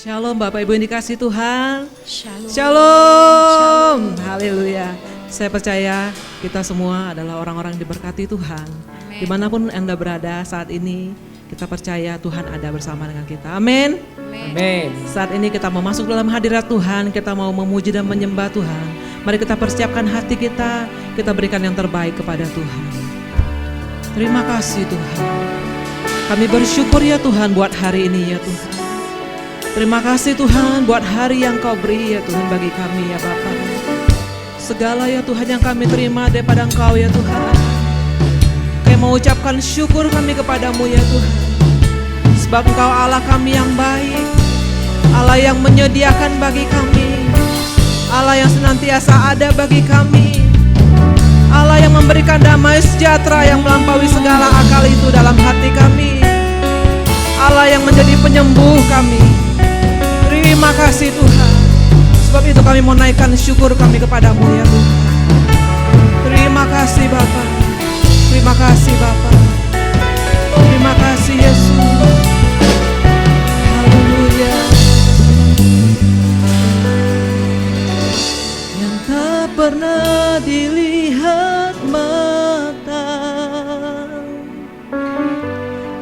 Shalom Bapak Ibu yang dikasih Tuhan. Shalom. Shalom. Haleluya. Saya percaya kita semua adalah orang-orang yang diberkati Tuhan. Amen. Dimanapun Anda berada saat ini, kita percaya Tuhan ada bersama dengan kita. Amin. Amen. Saat ini kita mau masuk dalam hadirat Tuhan, kita mau memuji dan menyembah Tuhan. Mari kita persiapkan hati kita berikan yang terbaik kepada Tuhan. Terima kasih Tuhan. Kami bersyukur ya Tuhan buat hari ini ya Tuhan. Terima kasih Tuhan buat hari yang Kau beri ya Tuhan bagi kami ya Bapa. Segala ya Tuhan yang kami terima daripada Engkau ya Tuhan. Kami mengucapkan syukur kami kepadamu ya Tuhan. Sebab Engkau Allah kami yang baik, Allah yang menyediakan bagi kami, Allah yang senantiasa ada bagi kami, Allah yang memberikan damai sejahtera yang melampaui segala akal itu dalam hati kami, Allah yang menjadi penyembuh kami. Terima kasih Tuhan. Sebab itu kami mau naikkan syukur kami kepadamu ya Tuhan. Terima kasih Bapa. Terima kasih Bapa. Terima kasih Yesus. Haleluya. Yang tak pernah dilihat mata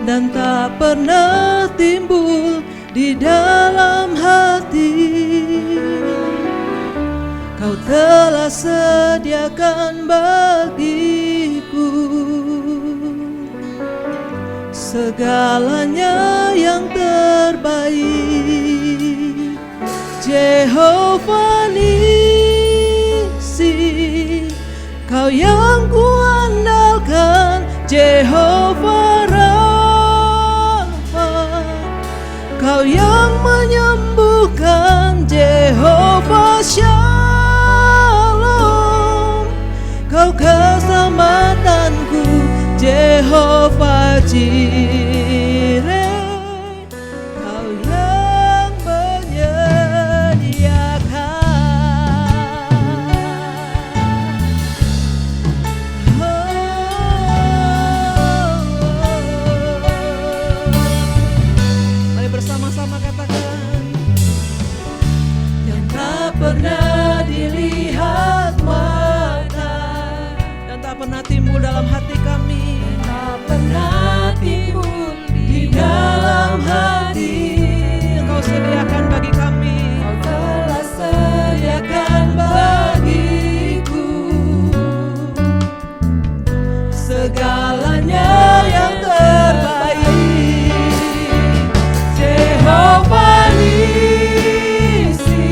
dan tak pernah timbul di dalam hati, Kau telah sediakan bagiku segalanya yang terbaik. Jehovah Nisi, Kau yang kuandalkan. Jehovah Rafa, Kau yang menyembuhkan. Jehovah Shalom, Kau keselamatanku. Jehovah Jireh, Kau yang menyediakan. Mari bersama-sama katakan. Yang tak pernah dilihat mata dan tak pernah timbul dalam hati kami, Tak pernah timbul di dalam hati, Engkau sediakan bagi kami. Kau telah sediakan bagiku segalanya yang terbaik. Jehovah Nisi,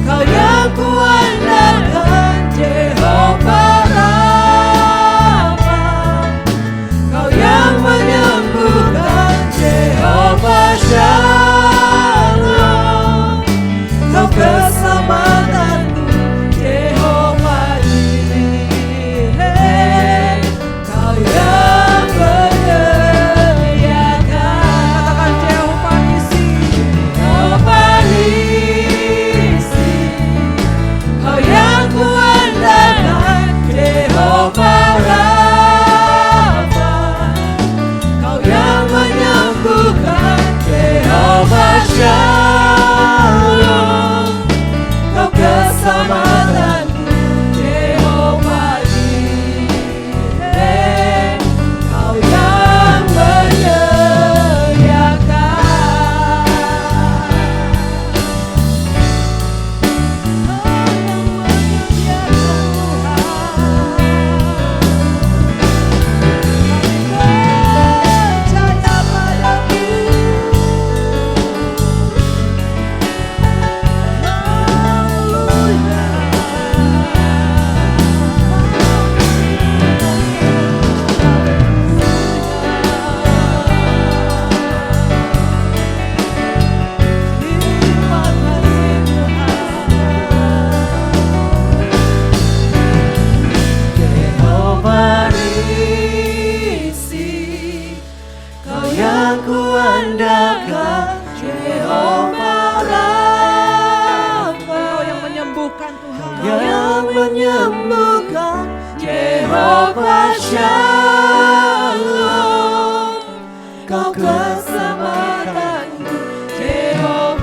Kau yang kuandalkan. Jehovah Rafa, Kau yang menyembuhkan. Jehovah Shalom, Kau keselamatanku. Jehovah Jireh, Kau yang menyediakan. Katakan Jehovah Nisi, Jehovah Nisi, Kau yang kuandalkan. Jehovah Rafa, Kau yang menyembuhkan. Jehovah Shalom, Kau keselamatanku. Jehovah Jireh, Kau yang menyediakan. Jehovah Nisi, Kau yang kuandalkan. Jehovah Rafa, Engkau yang menyembuhkan Tuhan. yang menyembuhkan. Jehovah Shalom, Kau keselamatanku. Jehovah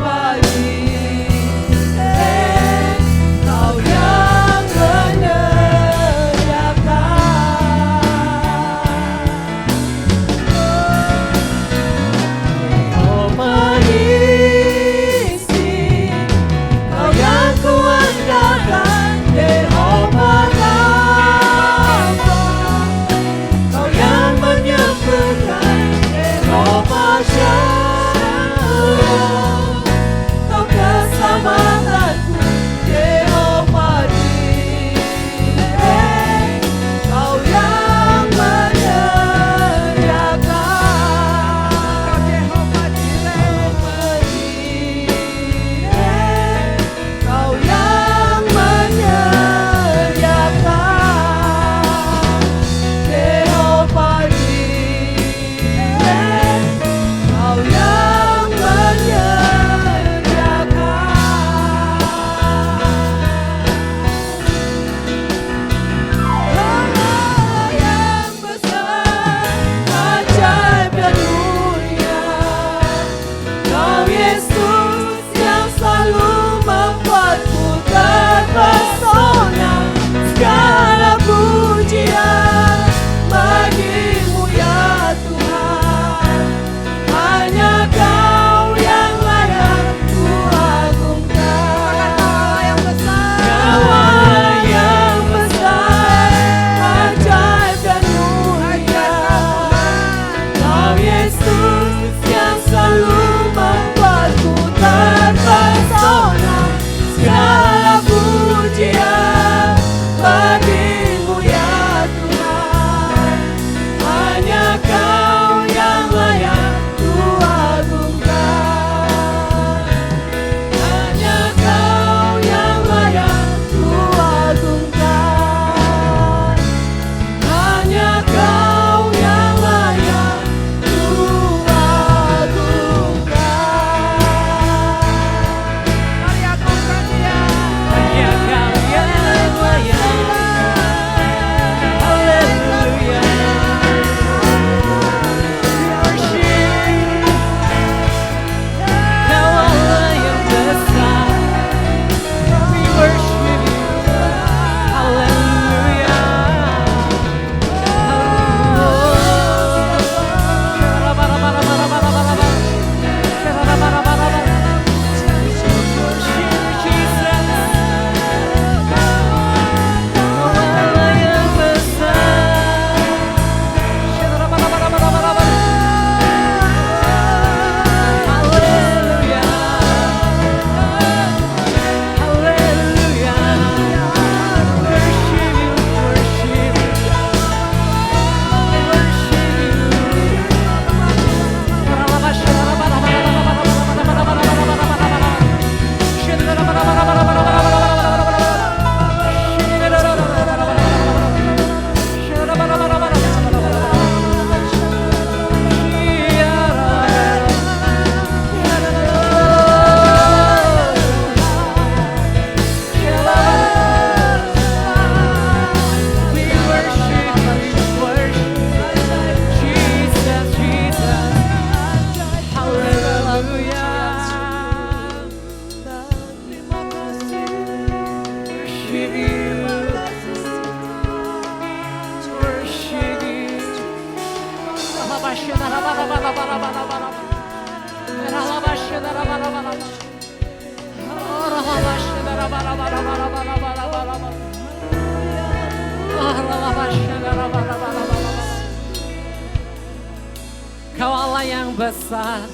Kau Allah yang besar,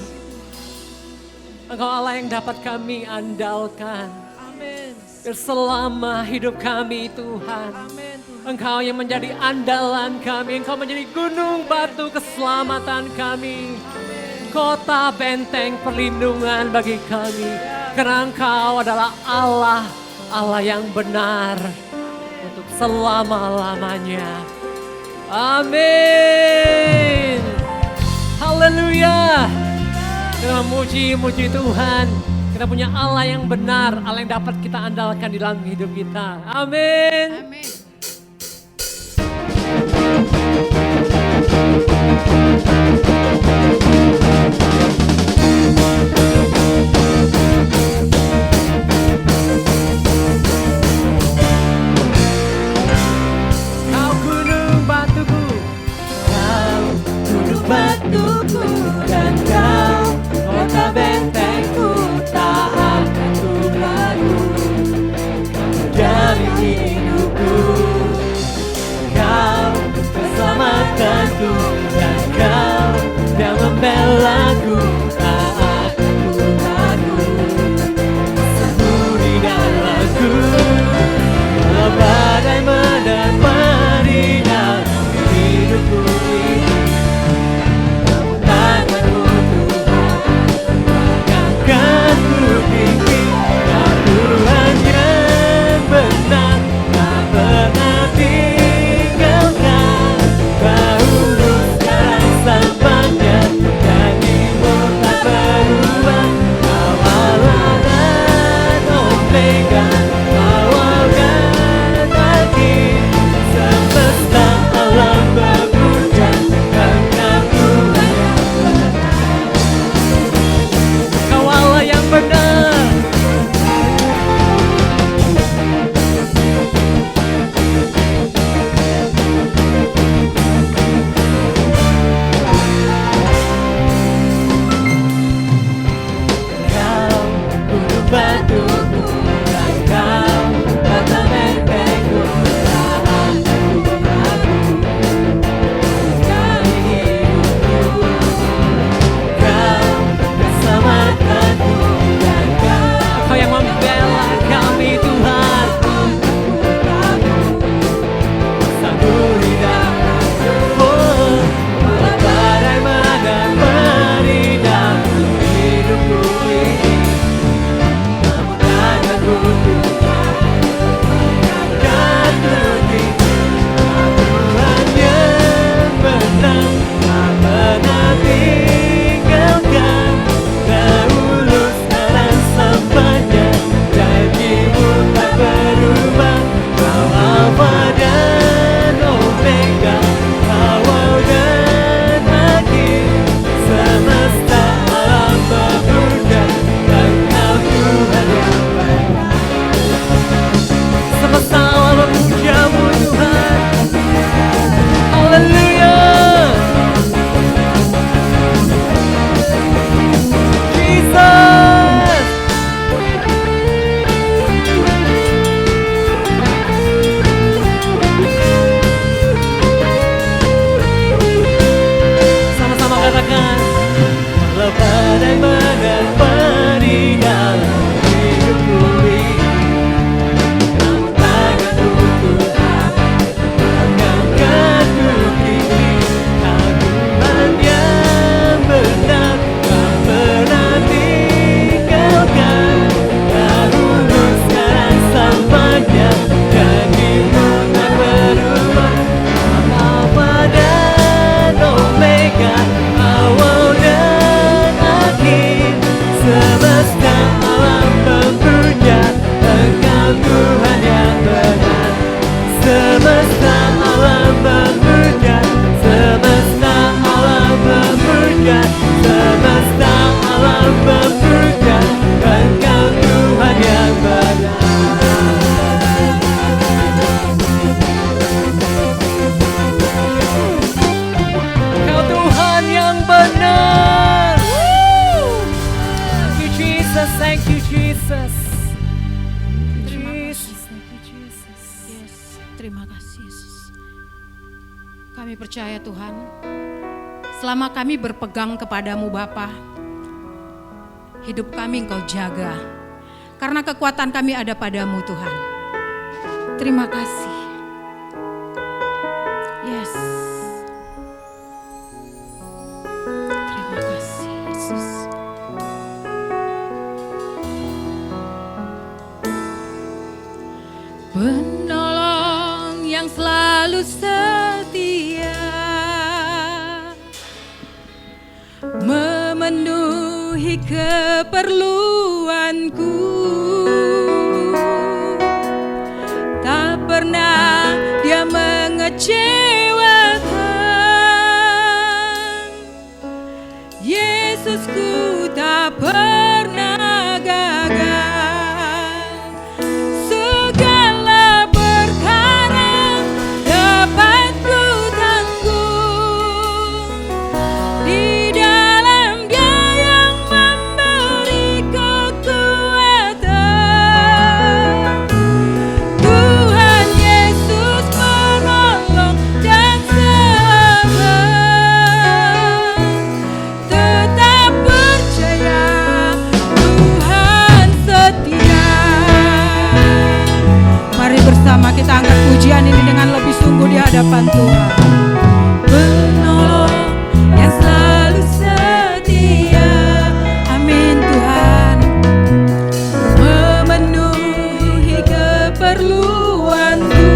Engkau Allah yang dapat kami andalkan. Amin. Selama hidup kami Tuhan, Amin Tuhan. Engkau yang menjadi andalan kami, Engkau menjadi gunung batu keselamatan kami, kota benteng perlindungan bagi kami. Karena Engkau adalah Allah, Allah yang benar untuk selama-lamanya. Amin. Haleluya. Kita muji Tuhan. Kita punya Allah yang benar, Allah yang dapat kita andalkan di dalam hidup kita. Amin. Amin. Kau gunung batuku, kau gunung batuku, dan kau kota bentengku, tak akan ku ragu. Kau menjamin hidupku. Terima kasih Yesus. Kami percaya Tuhan, selama kami berpegang kepadamu Bapa, hidup kami Engkau jaga. Karena kekuatan kami ada padamu Tuhan. Terima kasih. Yes. Terima kasih Yesus. Penolong yang selalu setia, memenuhi keperluanku, tak pernah dia mengecewakan. Yesusku tak pernah gagal. Segala perkara dapat ku tanggung di dalam Dia yang memberi kekuatan. Tuhan Yesus menolong dan sabar. Tetap percaya Tuhan setia. Mari bersama kita angkat pujian ini dengan lebih sungguh di hadapan Tuhan. Penolong yang selalu setia, amin Tuhan, memenuhi keperluanku,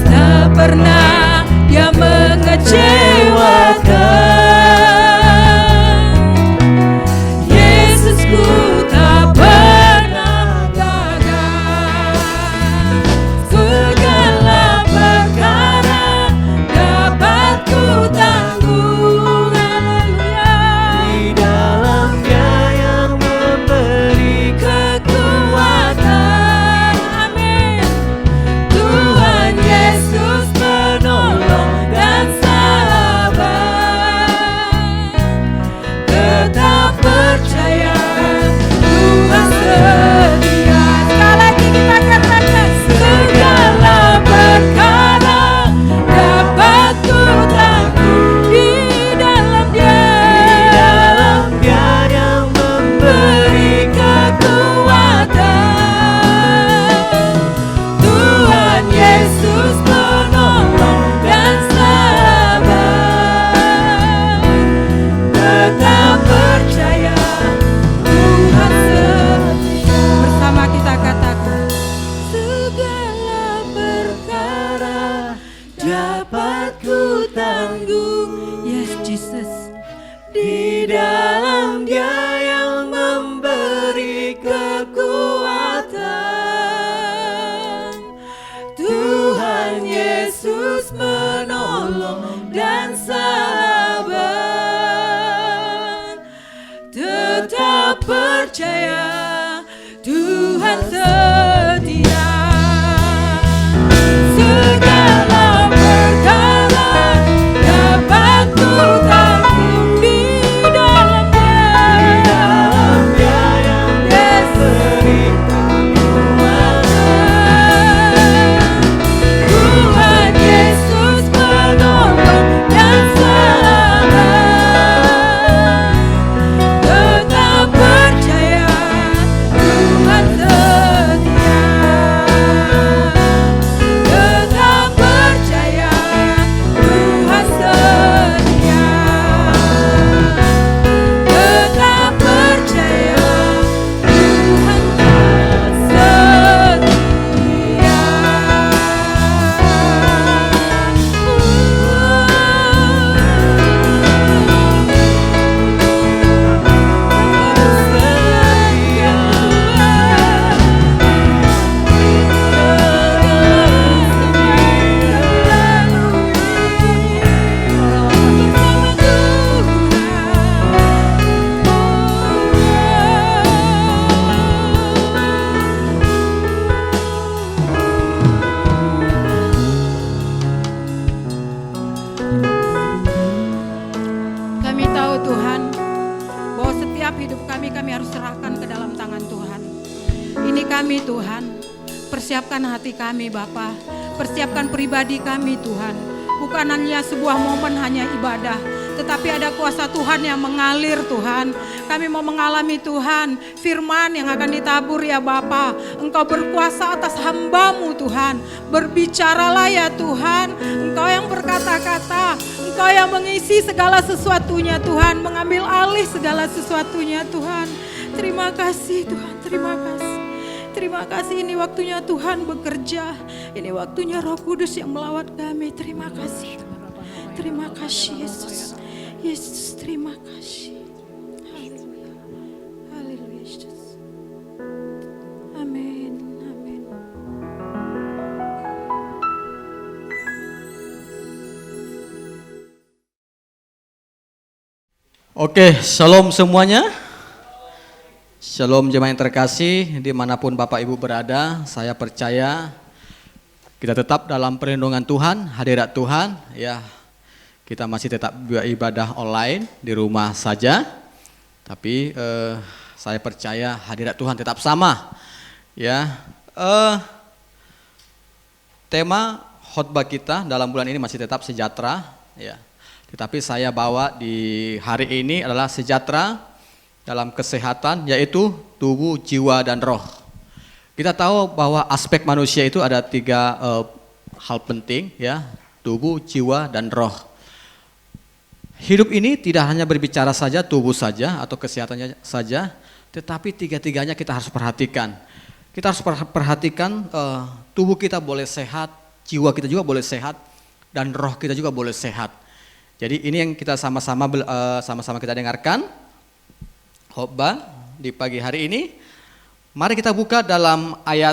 tak pernah dia mengecewakan. Yesusku tak pernah gagal. Segala perkara dapat ku tanggung, haleluya. Di dalam Dia yang memberi Kekuatan, amin. Tuhan Yesus menolong dan sabar. Tetap percaya Tuhan setia. Sekali lagi kita katakan, segala perkara dapat ku tanggung di dalam Dia. Dia yang Beri kekuatan. Tuhan Yesus menolong dan sabar. Tetap percaya Tuhan setia. Bersama kita katakan, segala perkara dapat ku tanggung. Yes Jesus. Di dalam Dia yang memberi kekuatan. Tuhan Yesus menolong dan sabar. Tetap percaya Tuhan setia. Segala perkara dapat ku tanggung di dalam Dia. Yes. Tuhan Yesus menolong dan sabar. Tetap percaya Persiapkan hati kami Bapa, persiapkan pribadi kami Tuhan. Bukan hanya sebuah momen hanya ibadah, tetapi ada kuasa Tuhan yang mengalir Tuhan. Kami mau mengalami Tuhan, firman yang akan ditabur ya Bapa. Engkau berkuasa atas hamba-Mu Tuhan. Berbicaralah ya Tuhan, Engkau yang berkata-kata, Engkau yang mengisi segala sesuatunya Tuhan, mengambil alih segala sesuatunya Tuhan. Terima kasih Tuhan, terima kasih. Terima kasih, ini waktunya Tuhan bekerja. Ini waktunya Roh Kudus yang melawat kami. Terima kasih. Terima kasih Yesus. Yesus, terima kasih. Haleluya. Haleluya Yesus. Amin. Amin. Oke, shalom semuanya. Shalom jemaat yang terkasih, dimanapun Bapak Ibu berada, saya percaya kita tetap dalam perlindungan Tuhan, hadirat Tuhan. Ya, kita masih tetap beribadah online di rumah saja, tapi saya percaya hadirat Tuhan tetap sama. Ya, tema khotbah kita dalam bulan ini masih tetap sejahtera. Ya, tetapi saya bawa di hari ini adalah sejahtera dalam kesehatan, yaitu tubuh, jiwa, dan roh. Kita tahu bahwa aspek manusia itu ada 3 hal penting, ya, tubuh, jiwa, dan roh. Hidup ini tidak hanya berbicara saja tubuh saja atau kesehatannya saja, tetapi 3-tiganya kita harus perhatikan. Kita harus perhatikan tubuh kita boleh sehat, jiwa kita juga boleh sehat, dan roh kita juga boleh sehat. Jadi ini yang kita sama-sama kita dengarkan khotbah di pagi hari ini. Mari kita buka dalam ayat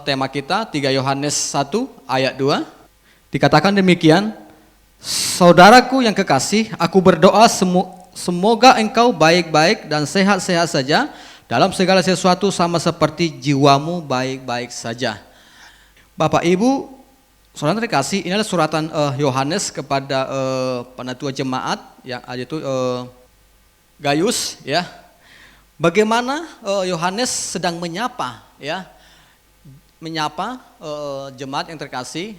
tema kita 3 Yohanes 1 ayat 2. Dikatakan demikian, saudaraku yang kekasih, aku berdoa semoga engkau baik-baik dan sehat-sehat saja dalam segala sesuatu sama seperti jiwamu baik-baik saja. Bapak Ibu, saudara terkasih, ini adalah suratan Yohanes kepada penatua jemaat yang ada itu Gaius, ya. Bagaimana Yohanes sedang menyapa, ya, jemaat yang terkasih.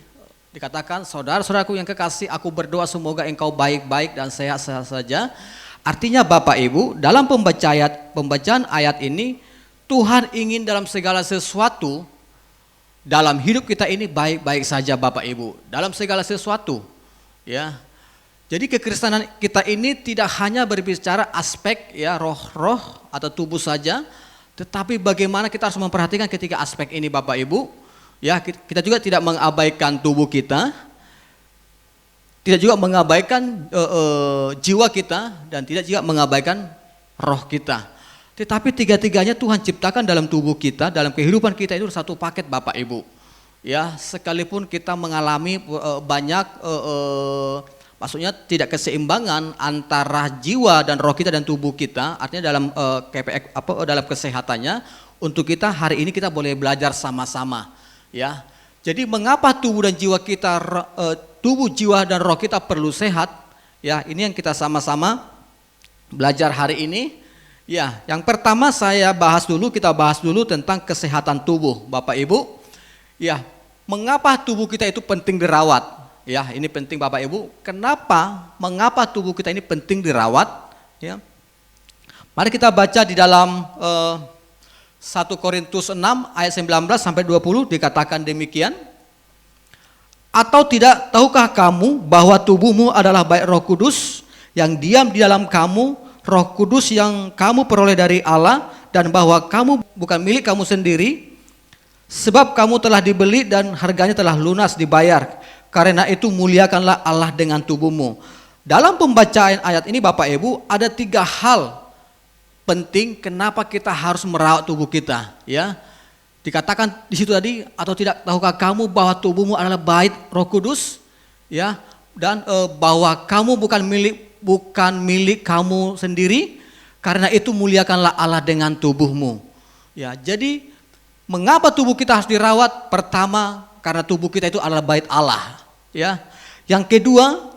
Dikatakan, saudara-saudaraku yang kekasih, aku berdoa semoga engkau baik-baik dan sehat-sehat saja. Artinya Bapak Ibu, dalam pembacaan ayat ini, Tuhan ingin dalam segala sesuatu dalam hidup kita ini baik-baik saja Bapak Ibu. Dalam segala sesuatu, ya. Jadi kekristenan kita ini tidak hanya berbicara aspek, ya, roh-roh atau tubuh saja, tetapi bagaimana kita harus memperhatikan ketiga aspek ini Bapak Ibu. Ya, kita juga tidak mengabaikan tubuh kita, tidak juga mengabaikan jiwa kita, dan tidak juga mengabaikan roh kita. Tetapi 3-tiganya Tuhan ciptakan dalam tubuh kita, dalam kehidupan kita itu satu paket Bapak Ibu. Ya, sekalipun kita mengalami banyak maksudnya tidak keseimbangan antara jiwa dan roh kita dan tubuh kita, artinya dalam dalam kesehatannya, untuk kita hari ini kita boleh belajar sama-sama, ya. Jadi mengapa tubuh dan jiwa kita, tubuh, jiwa dan roh kita perlu sehat, ya, ini yang kita sama-sama belajar hari ini. Ya, yang pertama kita bahas dulu tentang kesehatan tubuh, Bapak Ibu. Ya, mengapa tubuh kita itu penting dirawat? Ya, ini penting Bapak Ibu. Mengapa tubuh kita ini penting dirawat? Ya. Mari kita baca di dalam 1 Korintus 6 ayat 19 sampai 20, dikatakan demikian. Atau tidak tahukah kamu bahwa tubuhmu adalah bait Roh Kudus yang diam di dalam kamu, Roh Kudus yang kamu peroleh dari Allah, dan bahwa kamu bukan milik kamu sendiri, sebab kamu telah dibeli dan harganya telah lunas dibayar. Karena itu muliakanlah Allah dengan tubuhmu. Dalam pembacaan ayat ini Bapak Ibu, ada 3 hal penting kenapa kita harus merawat tubuh kita, ya. Dikatakan di situ tadi, atau tidak tahukah kamu bahwa tubuhmu adalah bait Roh Kudus, ya, dan bahwa kamu bukan milik kamu sendiri, karena itu muliakanlah Allah dengan tubuhmu. Ya, jadi mengapa tubuh kita harus dirawat? Pertama, karena tubuh kita itu adalah bait Allah. Ya, yang kedua,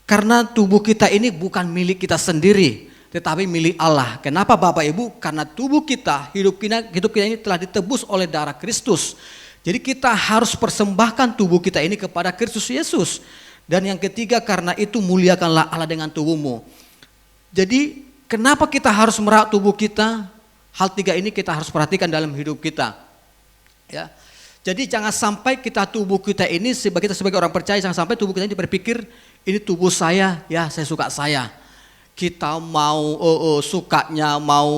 karena tubuh kita ini bukan milik kita sendiri, tetapi milik Allah. Kenapa Bapak Ibu? Karena tubuh kita, hidup kita ini telah ditebus oleh darah Kristus. Jadi kita harus persembahkan tubuh kita ini kepada Kristus Yesus. Dan yang ketiga, karena itu muliakanlah Allah dengan tubuhmu. Jadi kenapa kita harus merawat tubuh kita? Hal tiga ini kita harus perhatikan dalam hidup kita. Ya. Jadi jangan sampai tubuh kita ini kita sebagai orang percaya, jangan sampai tubuh kita ini berpikir ini tubuh saya, ya saya suka saya. Kita mau sukanya mau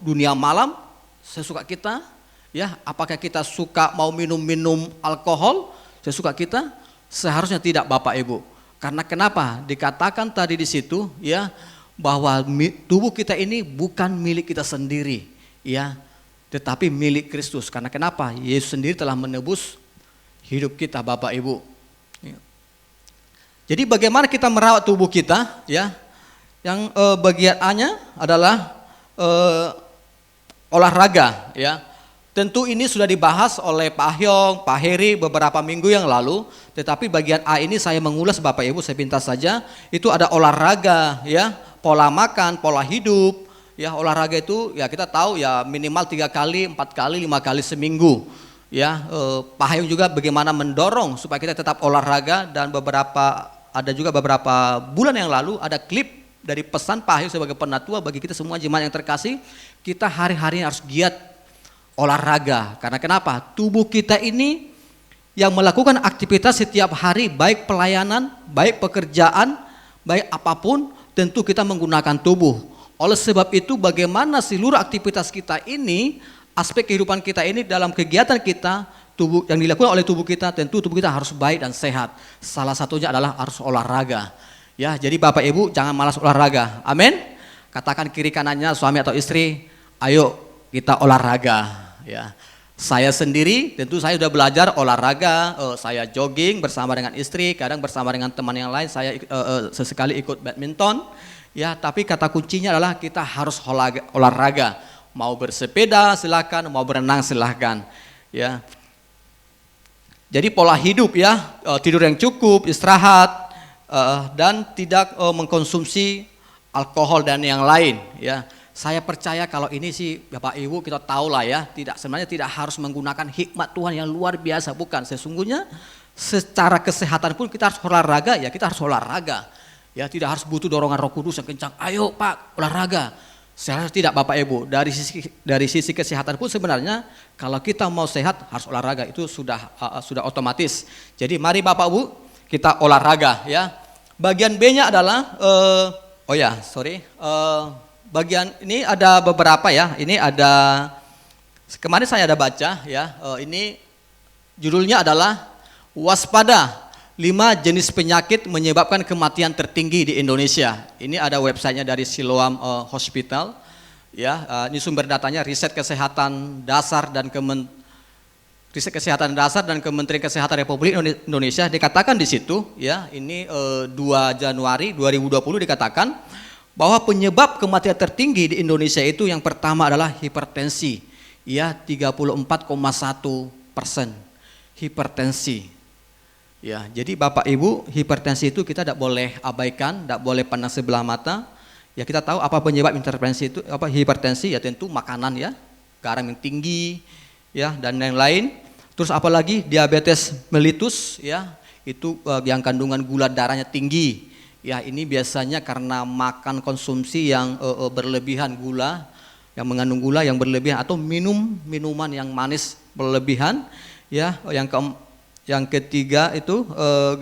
dunia malam, sesuka kita, ya. Apakah kita suka mau minum alkohol, sesuka kita? Seharusnya tidak Bapak Ibu. Karena kenapa? Dikatakan tadi di situ, ya, bahwa tubuh kita ini bukan milik kita sendiri, ya, tetapi milik Kristus. Karena kenapa? Yesus sendiri telah menebus hidup kita, Bapak Ibu. Ya. Jadi bagaimana kita merawat tubuh kita, ya? Yang bagian A-nya adalah olahraga, ya. Tentu ini sudah dibahas oleh Pak Hyong, Pak Heri beberapa minggu yang lalu. Tetapi bagian A ini saya mengulas Bapak Ibu, saya pintas saja. Itu ada olahraga, ya, pola makan, pola hidup. Ya, olahraga itu ya kita tahu ya minimal 3 kali, 4 kali, 5 kali seminggu. Ya, Pak Hyong juga bagaimana mendorong supaya kita tetap olahraga, dan ada juga beberapa bulan yang lalu ada klip dari pesan Pak Hyong sebagai penatua bagi kita semua jemaat yang terkasih, kita hari-hari harus giat olahraga. Karena kenapa? Tubuh kita ini yang melakukan aktivitas setiap hari, baik pelayanan, baik pekerjaan, baik apapun, tentu kita menggunakan tubuh. Oleh sebab itu bagaimana seluruh aktivitas kita ini, aspek kehidupan kita ini dalam kegiatan kita, tubuh yang dilakukan oleh tubuh kita, tentu tubuh kita harus baik dan sehat. Salah satunya adalah harus olahraga. Ya, jadi Bapak Ibu jangan malas olahraga. Amin. Katakan kiri kanannya suami atau istri, ayo kita olahraga. Ya, saya sendiri tentu saya sudah belajar olahraga, saya jogging bersama dengan istri, kadang bersama dengan teman yang lain, saya sesekali ikut badminton, ya. Tapi kata kuncinya adalah kita harus olahraga, mau bersepeda silakan, mau berenang silakan, ya. Jadi pola hidup, ya, tidur yang cukup, istirahat, dan tidak mengkonsumsi alkohol dan yang lain, ya. Saya percaya kalau ini sih Bapak Ibu kita tahu lah, ya, sebenarnya tidak harus menggunakan hikmat Tuhan yang luar biasa, bukan. Sesungguhnya secara kesehatan pun kita harus olahraga, ya, kita harus olahraga. Ya, tidak harus butuh dorongan Roh Kudus yang kencang, ayo Pak olahraga. Seharusnya tidak Bapak Ibu, dari sisi kesehatan pun sebenarnya kalau kita mau sehat harus olahraga, itu sudah otomatis. Jadi mari Bapak Ibu kita olahraga, ya. Bagian B-nya adalah bagian ini ada beberapa, ya. Ini ada kemarin saya ada baca, ya. Ini judulnya adalah waspada 5 jenis penyakit menyebabkan kematian tertinggi di Indonesia. Ini ada websitenya dari Siloam Hospital, ya. Ini sumber datanya Riset Kesehatan Dasar dan Kementerian Kesehatan Republik Indonesia. Dikatakan di situ, ya, ini 2 Januari 2020 dikatakan bahwa penyebab kematian tertinggi di Indonesia itu yang pertama adalah hipertensi, ya, 34,1%. Hipertensi, ya. Jadi Bapak Ibu, hipertensi itu kita tidak boleh abaikan, tidak boleh pandang sebelah mata. Ya, kita tahu apa penyebab hipertensi, ya, tentu makanan, ya, garam yang tinggi, ya, dan yang lain. Terus apalagi diabetes mellitus, ya, itu yang kandungan gula darahnya tinggi. Ya, ini biasanya karena makan konsumsi yang berlebihan gula, yang mengandung gula yang berlebihan, atau minuman yang manis berlebihan, ya. Yang ketiga itu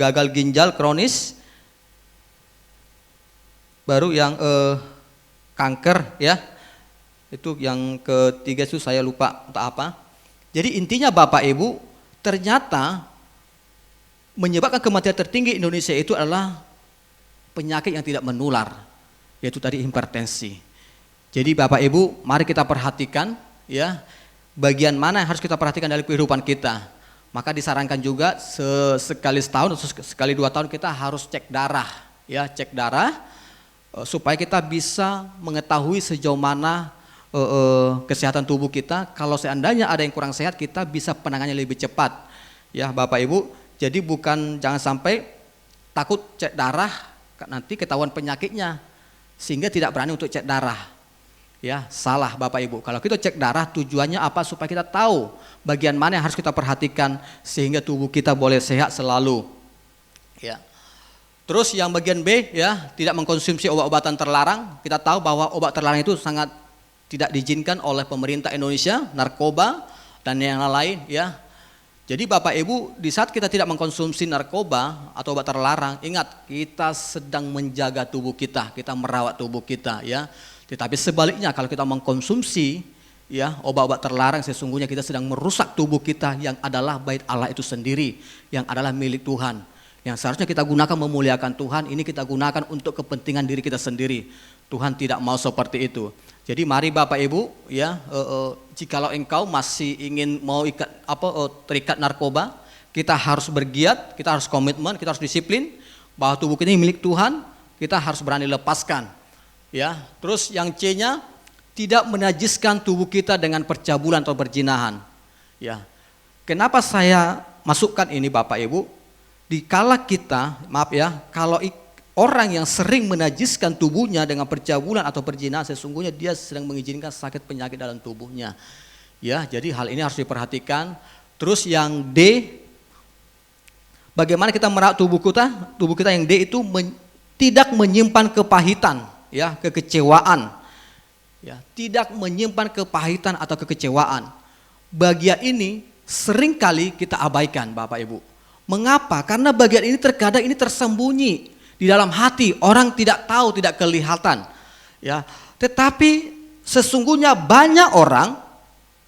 gagal ginjal kronis. Baru yang kanker, ya. Itu yang ketiga, itu saya lupa untuk apa. Jadi intinya Bapak Ibu, ternyata menyebabkan kematian tertinggi Indonesia itu adalah penyakit yang tidak menular, yaitu tadi hipertensi. Jadi Bapak Ibu, mari kita perhatikan, ya, bagian mana yang harus kita perhatikan dalam kehidupan kita. Maka disarankan juga sekali setahun atau sekali 2 tahun kita harus cek darah, ya, cek darah supaya kita bisa mengetahui sejauh mana kesehatan tubuh kita. Kalau seandainya ada yang kurang sehat, kita bisa penanganannya lebih cepat, ya Bapak Ibu. Jadi jangan sampai takut cek darah nanti ketahuan penyakitnya, sehingga tidak berani untuk cek darah. Ya, salah Bapak Ibu. Kalau kita cek darah tujuannya apa? Supaya kita tahu bagian mana yang harus kita perhatikan sehingga tubuh kita boleh sehat selalu. Ya. Terus yang bagian B, ya, tidak mengkonsumsi obat-obatan terlarang. Kita tahu bahwa obat terlarang itu sangat tidak diizinkan oleh pemerintah Indonesia, narkoba dan yang lain, ya. Jadi Bapak Ibu, di saat kita tidak mengkonsumsi narkoba atau obat terlarang, ingat kita sedang menjaga tubuh kita merawat tubuh kita, ya. Tetapi sebaliknya kalau kita mengkonsumsi, ya, obat-obat terlarang, sesungguhnya kita sedang merusak tubuh kita yang adalah bait Allah itu sendiri, yang adalah milik Tuhan. Yang seharusnya kita gunakan memuliakan Tuhan, ini kita gunakan untuk kepentingan diri kita sendiri. Tuhan tidak mau seperti itu. Jadi mari Bapak Ibu, ya, jikalau engkau masih ingin mau terikat narkoba, kita harus bergiat, kita harus komitmen, kita harus disiplin bahwa tubuh kita ini milik Tuhan, kita harus berani lepaskan. Ya, terus yang C-nya tidak menajiskan tubuh kita dengan percabulan atau perzinahan. Ya. Kenapa saya masukkan ini Bapak Ibu? Dikala kita, maaf ya, kalau orang yang sering menajiskan tubuhnya dengan percabulan atau perzinahan, sesungguhnya dia sedang mengizinkan sakit penyakit dalam tubuhnya. Ya, jadi hal ini harus diperhatikan. Terus yang D, bagaimana kita merawat tubuh kita yang D itu tidak menyimpan kepahitan, ya, kekecewaan. Ya, tidak menyimpan kepahitan atau kekecewaan. Bagian ini seringkali kita abaikan Bapak Ibu. Mengapa? Karena bagian ini terkadang ini tersembunyi di dalam hati, orang tidak tahu, tidak kelihatan. Ya, tetapi sesungguhnya banyak orang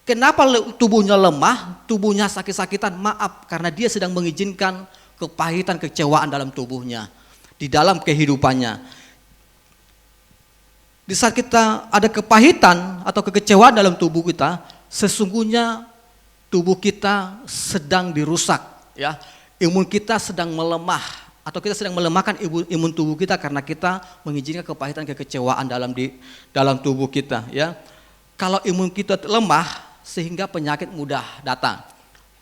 kenapa tubuhnya lemah, tubuhnya sakit-sakitan? Maaf, karena dia sedang mengizinkan kepahitan, kekecewaan dalam tubuhnya, di dalam kehidupannya. Di saat kita ada kepahitan atau kekecewaan dalam tubuh kita, sesungguhnya tubuh kita sedang dirusak, ya. Imun kita sedang melemah atau kita sedang melemahkan imun tubuh kita karena kita mengizinkan kepahitan, kekecewaan dalam tubuh kita, ya. Kalau imun kita lemah sehingga penyakit mudah datang.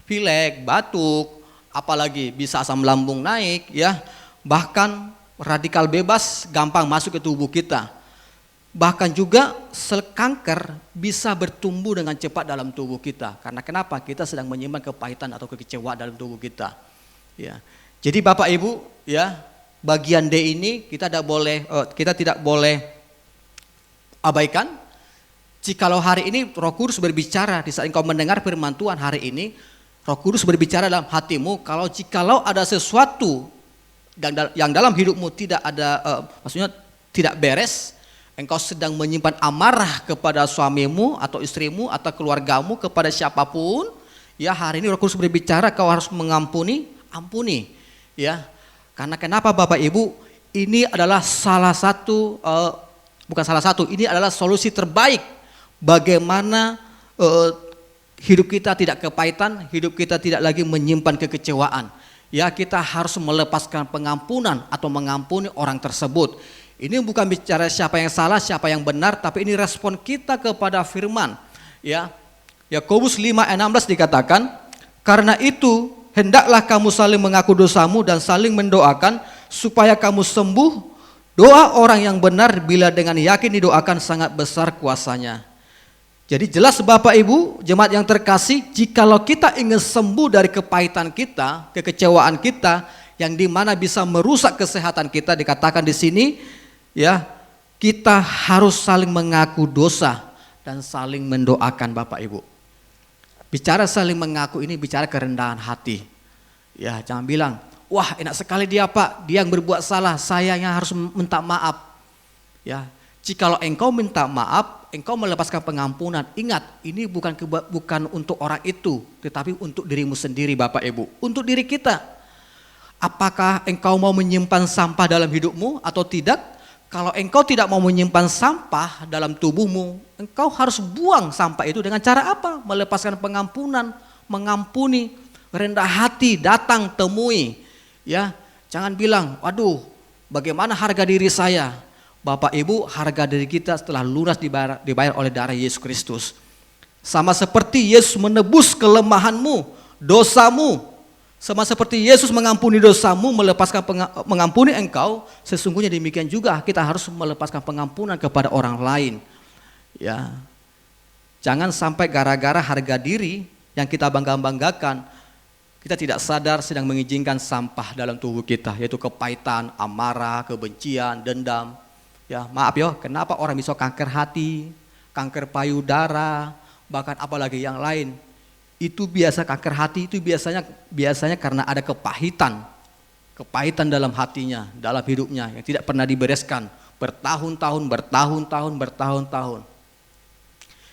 Pilek, batuk, apalagi bisa asam lambung naik, ya. Bahkan radikal bebas gampang masuk ke tubuh kita. Bahkan juga sel kanker bisa bertumbuh dengan cepat dalam tubuh kita. Karena kenapa? Kita sedang menyimpan kepahitan atau kekecewaan dalam tubuh kita. Ya. Jadi Bapak Ibu, ya, bagian D ini kita tidak boleh abaikan. Jikalau hari ini Roh Kudus berbicara, di saat engkau mendengar firman Tuhan hari ini, Roh Kudus berbicara dalam hatimu, jikalau ada sesuatu yang dalam hidupmu tidak ada, maksudnya tidak beres, engkau sedang menyimpan amarah kepada suamimu atau istrimu atau keluargamu, kepada siapapun, ya, hari ini Roh Kudus berbicara, kau harus mengampuni, ampuni, ya. Karena kenapa Bapak Ibu? Ini adalah ini adalah solusi terbaik bagaimana hidup kita tidak kepahitan, hidup kita tidak lagi menyimpan kekecewaan. Ya, kita harus melepaskan pengampunan atau mengampuni orang tersebut. Ini bukan bicara siapa yang salah, siapa yang benar, tapi ini respon kita kepada firman. Ya, Yakobus 5:16 dikatakan, karena itu hendaklah kamu saling mengaku dosamu dan saling mendoakan supaya kamu sembuh. Doa orang yang benar bila dengan yakin didoakan sangat besar kuasanya. Jadi jelas Bapak Ibu, jemaat yang terkasih, jikalau kita ingin sembuh dari kepahitan kita, kekecewaan kita, yang dimana bisa merusak kesehatan kita, dikatakan di sini, ya, kita harus saling mengaku dosa dan saling mendoakan Bapak Ibu. Bicara saling mengaku ini bicara kerendahan hati. Ya, jangan bilang, wah enak sekali dia Pak, dia yang berbuat salah, saya yang harus minta maaf. Ya, jikalau engkau minta maaf, engkau melepaskan pengampunan, ingat ini bukan untuk orang itu, tetapi untuk dirimu sendiri Bapak Ibu, untuk diri kita. Apakah engkau mau menyimpan sampah dalam hidupmu atau tidak? Kalau engkau tidak mau menyimpan sampah dalam tubuhmu, engkau harus buang sampah itu dengan cara apa? Melepaskan pengampunan, mengampuni, rendah hati, datang temui. Ya, jangan bilang, waduh, bagaimana harga diri saya? Bapak Ibu, harga diri kita setelah lunas dibayar oleh darah Yesus Kristus. Sama seperti Yesus menebus kelemahanmu, dosamu, Sama seperti Yesus mengampuni dosamu, mengampuni engkau, sesungguhnya demikian juga kita harus melepaskan pengampunan kepada orang lain. Ya. Jangan sampai gara-gara harga diri yang kita bangga-banggakan, kita tidak sadar sedang mengizinkan sampah dalam tubuh kita, yaitu kepahitan, amarah, kebencian, dendam. Ya, maaf ya, kenapa orang bisa kanker hati, kanker payudara, bahkan apalagi yang lain. Itu biasa kanker hati itu biasanya karena ada kepahitan dalam hatinya, dalam hidupnya yang tidak pernah dibereskan bertahun-tahun.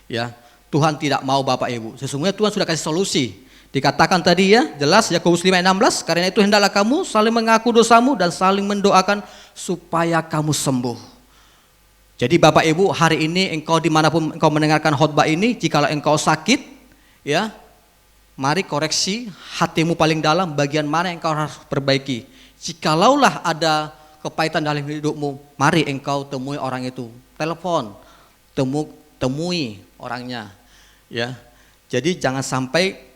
Ya, Tuhan tidak mau Bapak Ibu. Sesungguhnya Tuhan sudah kasih solusi. Dikatakan tadi ya, jelas Yakobus 5:16, karena itu hendaklah kamu saling mengaku dosamu dan saling mendoakan supaya kamu sembuh. Jadi Bapak Ibu, hari ini engkau dimanapun engkau mendengarkan khotbah ini, jikalau engkau sakit, ya, mari koreksi hatimu paling dalam, bagian mana yang engkau harus perbaiki. Jikalaulah ada kepahitan dalam hidupmu, mari engkau temui orang itu, telepon, temui orangnya, ya. Jadi jangan sampai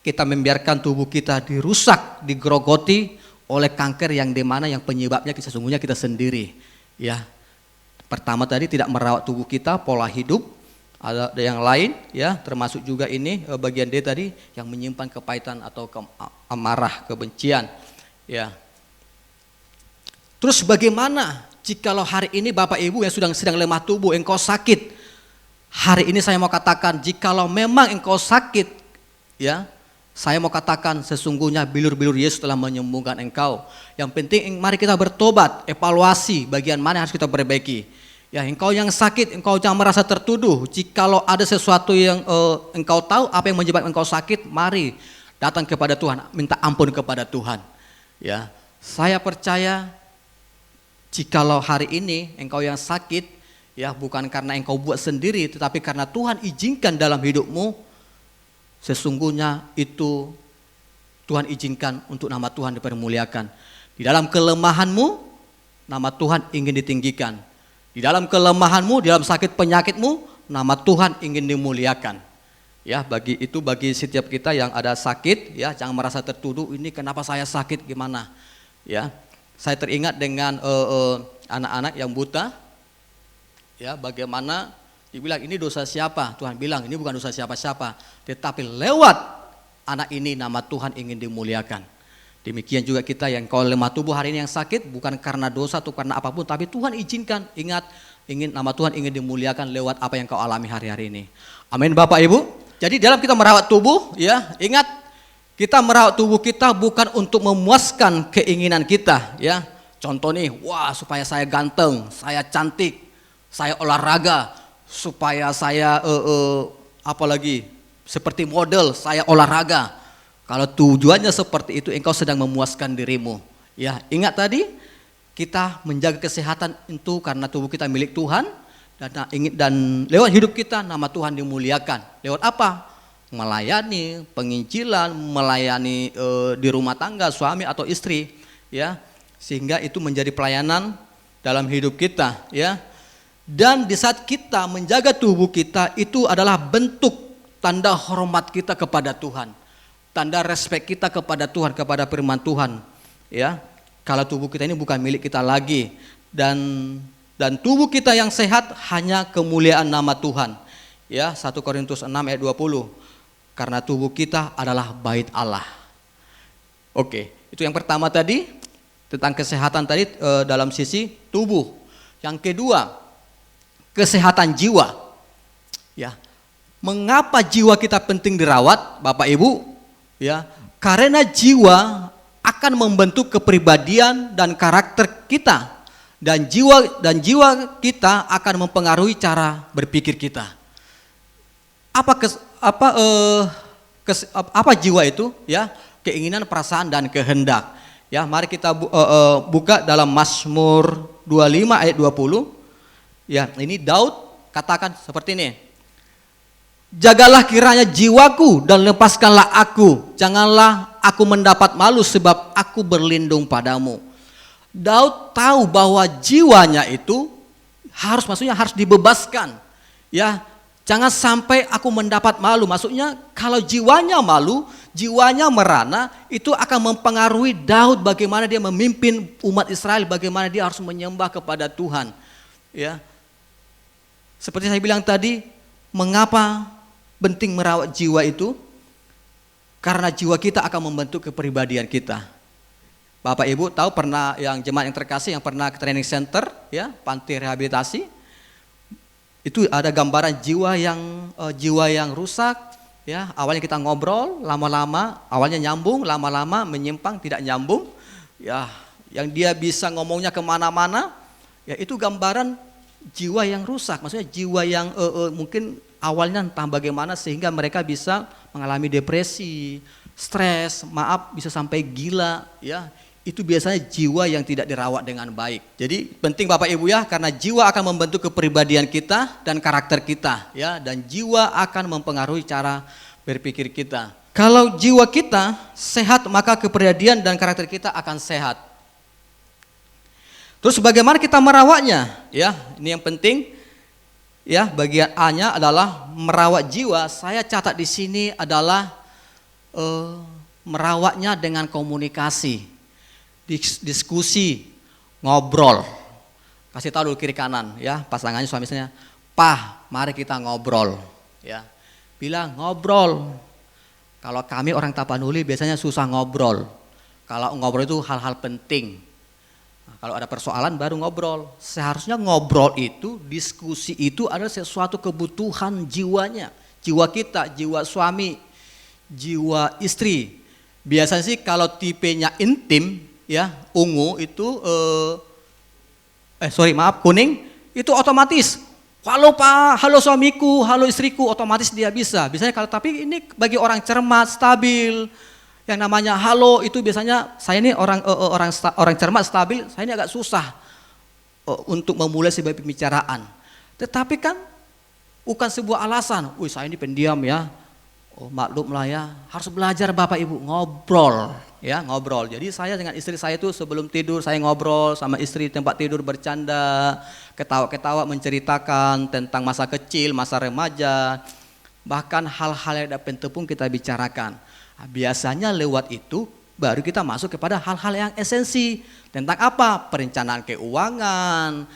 kita membiarkan tubuh kita dirusak, digerogoti oleh kanker yang dimana yang penyebabnya sesungguhnya kita sendiri. Ya, pertama tadi tidak merawat tubuh kita, pola hidup, ada yang lain, ya, termasuk juga ini bagian D tadi yang menyimpan kepahitan atau amarah, kebencian. Ya. Terus bagaimana jikalau hari ini Bapak Ibu yang sedang lemah tubuh, engkau sakit? Hari ini saya mau katakan, jikalau memang engkau sakit, ya. Saya mau katakan sesungguhnya bilur-bilur Yesus telah menyembuhkan engkau. Yang penting mari kita bertobat, evaluasi bagian mana yang harus kita perbaiki. Ya, engkau yang sakit, engkau jangan merasa tertuduh. Jikalau ada sesuatu yang engkau tahu apa yang menyebabkan engkau sakit, mari datang kepada Tuhan, minta ampun kepada Tuhan. Ya, saya percaya jikalau hari ini engkau yang sakit, ya bukan karena engkau buat sendiri, tetapi karena Tuhan izinkan dalam hidupmu. Sesungguhnya itu Tuhan izinkan untuk nama Tuhan dipermuliakan. Di dalam kelemahanmu, nama Tuhan ingin ditinggikan. Di dalam kelemahanmu, di dalam sakit penyakitmu, nama Tuhan ingin dimuliakan. Ya, bagi setiap kita yang ada sakit, ya jangan merasa tertuduh, ini kenapa saya sakit gimana? Ya, saya teringat dengan anak-anak yang buta. Ya, bagaimana dibilang ini dosa siapa? Tuhan bilang ini bukan dosa siapa-siapa, tetapi lewat anak ini nama Tuhan ingin dimuliakan. Demikian juga kita yang kau lemah tubuh hari ini yang sakit, bukan karena dosa atau karena apapun, tapi Tuhan izinkan. Ingat, nama Tuhan ingin dimuliakan lewat apa yang kau alami hari-hari ini. Amin Bapak Ibu. Jadi dalam kita merawat tubuh, ya ingat, kita merawat tubuh kita bukan untuk memuaskan keinginan kita, ya. Contoh nih, wah supaya saya ganteng, saya cantik, saya olahraga, supaya saya apalagi seperti model, saya olahraga. Kalau tujuannya seperti itu, engkau sedang memuaskan dirimu. Ya, ingat tadi kita menjaga kesehatan itu karena tubuh kita milik Tuhan, dan lewat hidup kita nama Tuhan dimuliakan. Lewat apa? Melayani, penginjilan, melayani di rumah tangga, suami atau istri, ya. Sehingga itu menjadi pelayanan dalam hidup kita, ya. Dan di saat kita menjaga tubuh kita, itu adalah bentuk tanda hormat kita kepada Tuhan, tanda respek kita kepada Tuhan, kepada firman Tuhan. Ya, kalau tubuh kita ini bukan milik kita lagi, dan tubuh kita yang sehat hanya kemuliaan nama Tuhan. Ya, 1 Korintus 6 ayat 20. Karena tubuh kita adalah bait Allah. Oke, itu yang pertama tadi tentang kesehatan tadi dalam sisi tubuh. Yang kedua, kesehatan jiwa. Ya. Mengapa jiwa kita penting dirawat, Bapak Ibu? Ya, karena jiwa akan membentuk kepribadian dan karakter kita. Dan jiwa kita akan mempengaruhi cara berpikir kita. Apa jiwa itu? Ya, keinginan, perasaan dan kehendak. Ya, mari kita buka dalam Mazmur 25 ayat 20. Ya, ini Daud katakan seperti ini. Jagalah kiranya jiwaku dan lepaskanlah aku. Janganlah aku mendapat malu sebab aku berlindung padamu. Daud tahu bahwa jiwanya itu harus dibebaskan. Ya, jangan sampai aku mendapat malu. Maksudnya kalau jiwanya malu, jiwanya merana, itu akan mempengaruhi Daud bagaimana dia memimpin umat Israel, bagaimana dia harus menyembah kepada Tuhan. Ya, seperti saya bilang tadi, mengapa penting merawat jiwa itu? Karena jiwa kita akan membentuk kepribadian kita. Bapak Ibu tahu pernah yang jemaat yang terkasih yang pernah ke training center, ya, panti rehabilitasi, itu ada gambaran jiwa yang rusak. Ya, awalnya kita ngobrol, lama-lama awalnya nyambung, lama-lama menyimpang, tidak nyambung. Ya, yang dia bisa ngomongnya kemana-mana, ya itu gambaran jiwa yang rusak. Maksudnya jiwa yang mungkin awalnya entah bagaimana sehingga mereka bisa mengalami depresi, stres, bisa sampai gila. Ya, itu biasanya jiwa yang tidak dirawat dengan baik. Jadi penting Bapak Ibu ya, karena jiwa akan membentuk kepribadian kita dan karakter kita. Ya, dan jiwa akan mempengaruhi cara berpikir kita. Kalau jiwa kita sehat, maka kepribadian dan karakter kita akan sehat. Terus bagaimana kita merawatnya? Ya, ini yang penting. Ya, bagian A-nya adalah merawat jiwa. Saya catat di sini adalah merawatnya dengan komunikasi, diskusi, ngobrol. Kasih tahu dulu kiri kanan, ya, pasangannya, suami istrinya. "Pah, mari kita ngobrol." Ya, bilang ngobrol. Kalau kami orang Tapanuli biasanya susah ngobrol. Kalau ngobrol itu hal-hal penting. Kalau ada persoalan baru ngobrol. Seharusnya ngobrol itu, diskusi itu adalah sesuatu kebutuhan jiwanya. Jiwa kita, jiwa suami, jiwa istri. Biasanya sih kalau tipenya intim, ya, ungu itu, kuning, itu otomatis. Halo Pak, halo suamiku, halo istriku, otomatis dia bisa. Biasanya kalau, tapi ini bagi orang cermat, stabil, yang namanya halo itu biasanya saya ini orang cermat, stabil, saya ini agak susah untuk memulai sebuah pembicaraan. Tetapi kan bukan sebuah alasan, "Wih, saya ini pendiam ya." Oh, maklum lah ya, harus belajar Bapak Ibu ngobrol, ya, ngobrol. Jadi saya dengan istri saya itu sebelum tidur saya ngobrol sama istri di tempat tidur, bercanda, ketawa-ketawa, menceritakan tentang masa kecil, masa remaja, bahkan hal-hal yang tidak penting pun kita bicarakan. Nah, biasanya lewat itu baru kita masuk kepada hal-hal yang esensi. Tentang apa? Perencanaan keuangan,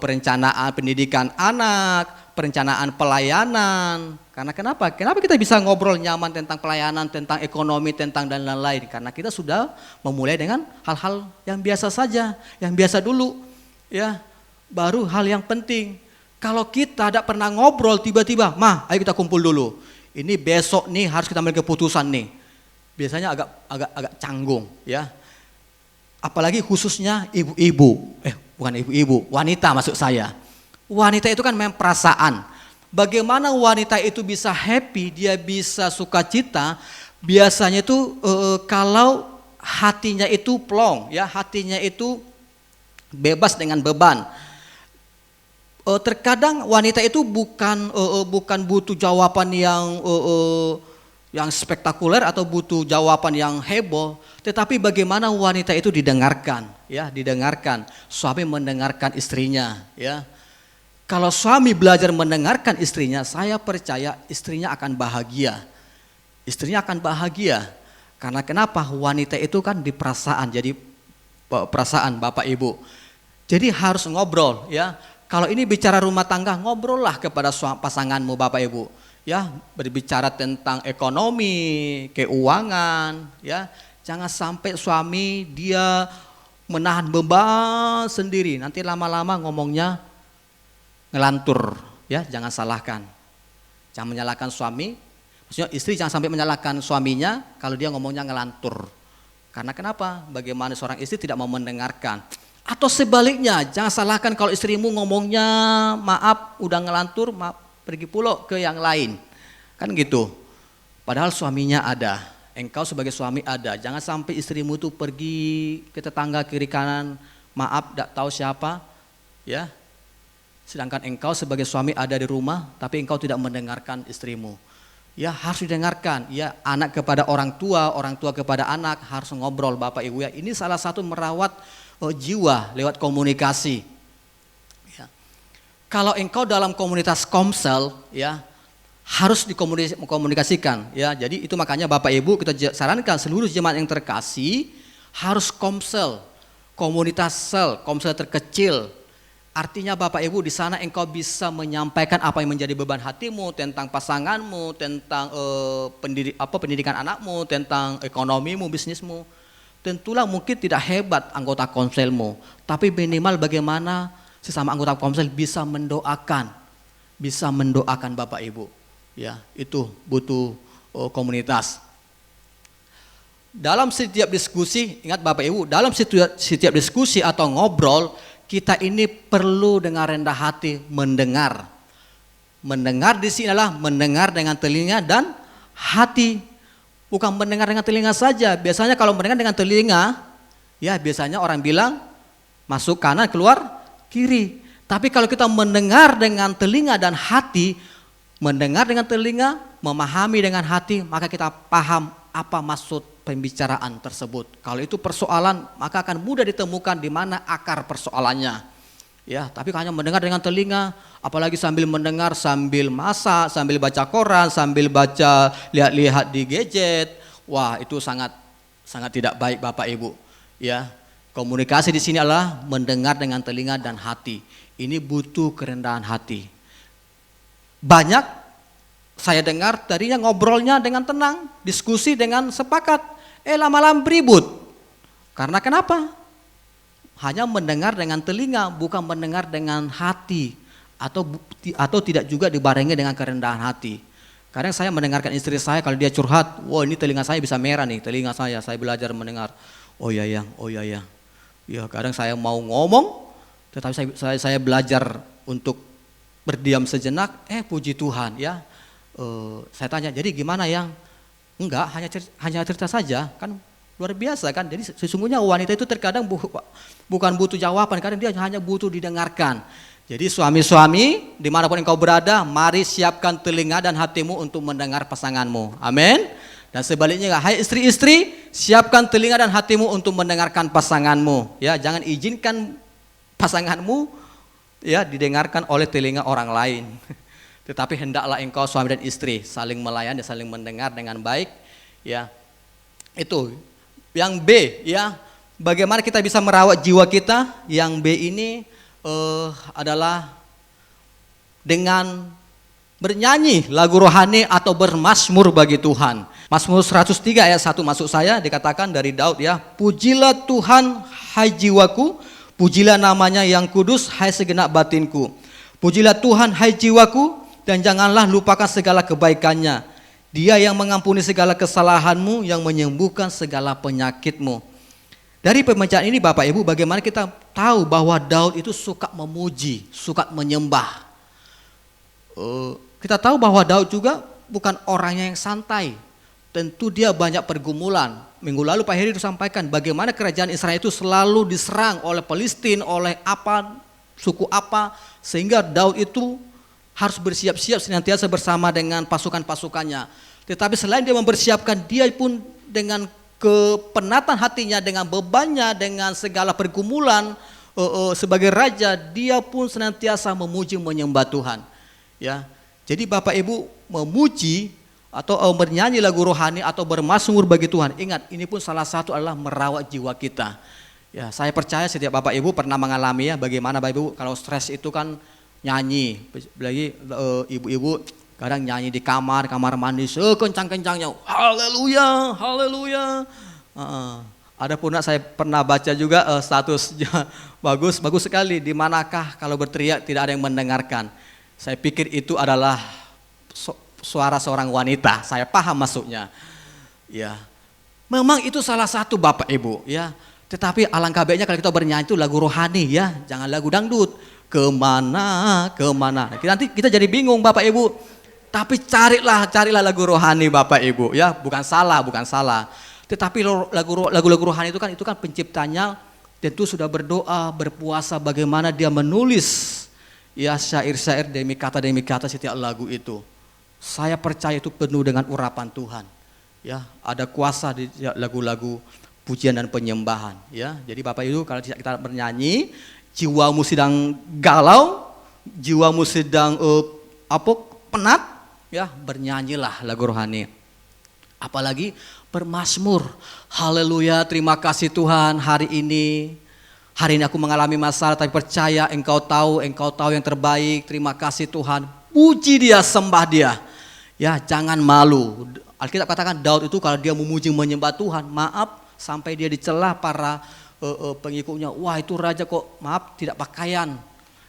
perencanaan pendidikan anak, perencanaan pelayanan. Karena kenapa? Kenapa kita bisa ngobrol nyaman tentang pelayanan, tentang ekonomi, tentang dan lain-lain? Karena kita sudah memulai dengan hal-hal yang biasa saja, yang biasa dulu. Ya, baru hal yang penting. Kalau kita tidak pernah ngobrol, tiba-tiba, "Mah, ayo kita kumpul dulu. Ini besok nih harus kita ambil keputusan nih." Biasanya agak canggung, ya. Apalagi khususnya ibu-ibu, bukan ibu-ibu, wanita maksud saya. Wanita itu kan memang perasaan. Bagaimana wanita itu bisa happy, dia bisa sukacita, biasanya itu kalau hatinya itu plong, ya, hatinya itu bebas dengan beban. Terkadang wanita itu bukan butuh jawaban yang spektakuler atau butuh jawaban yang heboh, tetapi bagaimana wanita itu didengarkan, ya, didengarkan. Suami mendengarkan istrinya, ya. Kalau suami belajar mendengarkan istrinya, saya percaya istrinya akan bahagia. Istrinya akan bahagia. Karena kenapa? Wanita itu kan di perasaan, jadi perasaan Bapak Ibu. Jadi harus ngobrol, ya. Kalau ini bicara rumah tangga, ngobrollah kepada pasanganmu Bapak Ibu. Ya, berbicara tentang ekonomi, keuangan, ya. Jangan sampai suami dia menahan beban sendiri, nanti lama-lama ngomongnya ngelantur, ya, jangan salahkan. Jangan menyalahkan suami, maksudnya istri jangan sampai menyalahkan suaminya kalau dia ngomongnya ngelantur. Karena kenapa? Bagaimana seorang istri tidak mau mendengarkan. Atau sebaliknya, jangan salahkan kalau istrimu ngomongnya, "Maaf, udah ngelantur, maaf, pergi pulau ke yang lain." Kan gitu. Padahal suaminya ada, engkau sebagai suami ada. Jangan sampai istrimu itu pergi ke tetangga kiri kanan, "Maaf, tidak tahu siapa." Ya. Sedangkan engkau sebagai suami ada di rumah, tapi engkau tidak mendengarkan istrimu. Ya, harus didengarkan. Ya, anak kepada orang tua kepada anak, harus ngobrol Bapak Ibu, ya. Ini salah satu merawat jiwa lewat komunikasi. Ya. Kalau engkau dalam komunitas komsel, ya, harus dikomunikasikan ya. Jadi itu makanya Bapak Ibu kita sarankan seluruh jemaat yang terkasih harus komsel, komunitas sel, komsel terkecil. Artinya Bapak Ibu di sana engkau bisa menyampaikan apa yang menjadi beban hatimu tentang pasanganmu, tentang pendidikan anakmu, tentang ekonomimu, bisnismu. Tentulah mungkin tidak hebat anggota komselmu, tapi minimal bagaimana sesama anggota komsel bisa mendoakan Bapak Ibu. Ya, itu butuh komunitas. Dalam setiap diskusi, ingat Bapak Ibu, dalam setiap diskusi atau ngobrol, kita ini perlu dengan rendah hati mendengar. Mendengar di sini adalah mendengar dengan telinga dan hati. Bukan mendengar dengan telinga saja. Biasanya kalau mendengar dengan telinga, ya biasanya orang bilang masuk kanan keluar kiri. Tapi kalau kita mendengar dengan telinga dan hati, mendengar dengan telinga, memahami dengan hati, maka kita paham apa maksud pembicaraan tersebut. Kalau itu persoalan, maka akan mudah ditemukan di mana akar persoalannya. Ya, tapi hanya mendengar dengan telinga, apalagi sambil mendengar, sambil masak, sambil baca koran, sambil baca lihat-lihat di gadget, wah itu sangat tidak baik Bapak Ibu. Ya, komunikasi di sini adalah mendengar dengan telinga dan hati. Ini butuh kerendahan hati. Banyak saya dengar tadinya ngobrolnya dengan tenang, diskusi dengan sepakat, lama-lama ribut. Karena kenapa? Hanya mendengar dengan telinga, bukan mendengar dengan hati, atau tidak juga dibarengi dengan kerendahan hati. Kadang saya mendengarkan istri saya kalau dia curhat, wah ini telinga saya bisa merah nih, telinga saya belajar mendengar. Oh ya yang. Ya kadang saya mau ngomong, tetapi saya belajar untuk berdiam sejenak, puji Tuhan ya. Saya tanya, jadi gimana yang? Enggak, hanya cerita saja, kan luar biasa kan. Jadi sesungguhnya wanita itu terkadang bukan butuh jawaban, kadang dia hanya butuh didengarkan. Jadi suami-suami dimanapun engkau berada, mari siapkan telinga dan hatimu untuk mendengar pasanganmu. Amin. Dan sebaliknya, hai istri-istri, siapkan telinga dan hatimu untuk mendengarkan pasanganmu. Ya, jangan izinkan pasanganmu ya didengarkan oleh telinga orang lain. Tetapi hendaklah engkau suami dan istri saling melayani, saling mendengar dengan baik. Ya, itu. Yang B, ya, bagaimana kita bisa merawat jiwa kita? Yang B ini adalah dengan bernyanyi lagu rohani atau bermazmur bagi Tuhan. Mazmur 103 ayat 1 masuk saya dikatakan dari Daud ya, pujilah Tuhan hai jiwaku, pujilah namanya yang kudus hai segenap batinku. Pujilah Tuhan hai jiwaku dan janganlah lupakan segala kebaikannya. Dia yang mengampuni segala kesalahanmu, yang menyembuhkan segala penyakitmu. Dari pembacaan ini Bapak Ibu, bagaimana kita tahu bahwa Daud itu suka memuji, suka menyembah. Kita tahu bahwa Daud juga bukan orangnya yang santai. Tentu dia banyak pergumulan. Minggu lalu Pak Heri sampaikan bagaimana kerajaan Israel itu selalu diserang oleh Palestina, oleh suku apa, sehingga Daud itu harus bersiap-siap senantiasa bersama dengan pasukan-pasukannya. Tetapi selain dia mempersiapkan, dia pun dengan kepenatan hatinya, dengan bebannya, dengan segala pergumulan sebagai raja, dia pun senantiasa memuji menyembah Tuhan. Ya, jadi Bapak Ibu memuji atau bernyanyi lagu rohani atau bermazmur bagi Tuhan. Ingat, ini pun salah satu adalah merawat jiwa kita. Ya, saya percaya setiap Bapak Ibu pernah mengalami ya, bagaimana Bapak Ibu kalau stres itu kan nyanyi, lagi ibu-ibu kadang nyanyi di kamar mandi sekencang-kencangnya, haleluya, haleluya. Ada pun saya pernah baca juga statusnya bagus sekali. Di manakah kalau berteriak tidak ada yang mendengarkan? Saya pikir itu adalah suara seorang wanita. Saya paham maksudnya. Ya, memang itu salah satu Bapak Ibu. Ya, tetapi alangkah baiknya kalau kita bernyanyi itu lagu rohani ya, jangan lagu dangdut. Kemana. Nanti kita jadi bingung Bapak Ibu. Tapi carilah lagu rohani Bapak Ibu ya, bukan salah. Tetapi lagu-lagu rohani itu kan penciptanya tentu sudah berdoa, berpuasa bagaimana dia menulis ya syair-syair demi kata setiap lagu itu. Saya percaya itu penuh dengan urapan Tuhan. Ya, ada kuasa di lagu-lagu pujian dan penyembahan ya. Jadi Bapak Ibu kalau kita bernyanyi, jiwamu sedang galau, jiwamu sedang penat, ya bernyanyilah lagu rohani. Apalagi bermazmur. Haleluya, terima kasih Tuhan hari ini aku mengalami masalah tapi percaya Engkau tahu yang terbaik. Terima kasih Tuhan. Puji Dia, sembah Dia. Ya, jangan malu. Alkitab katakan Daud itu kalau dia memuji menyembah Tuhan, maaf sampai dia dicela para pengikutnya. Wah, itu raja kok maaf tidak pakaian.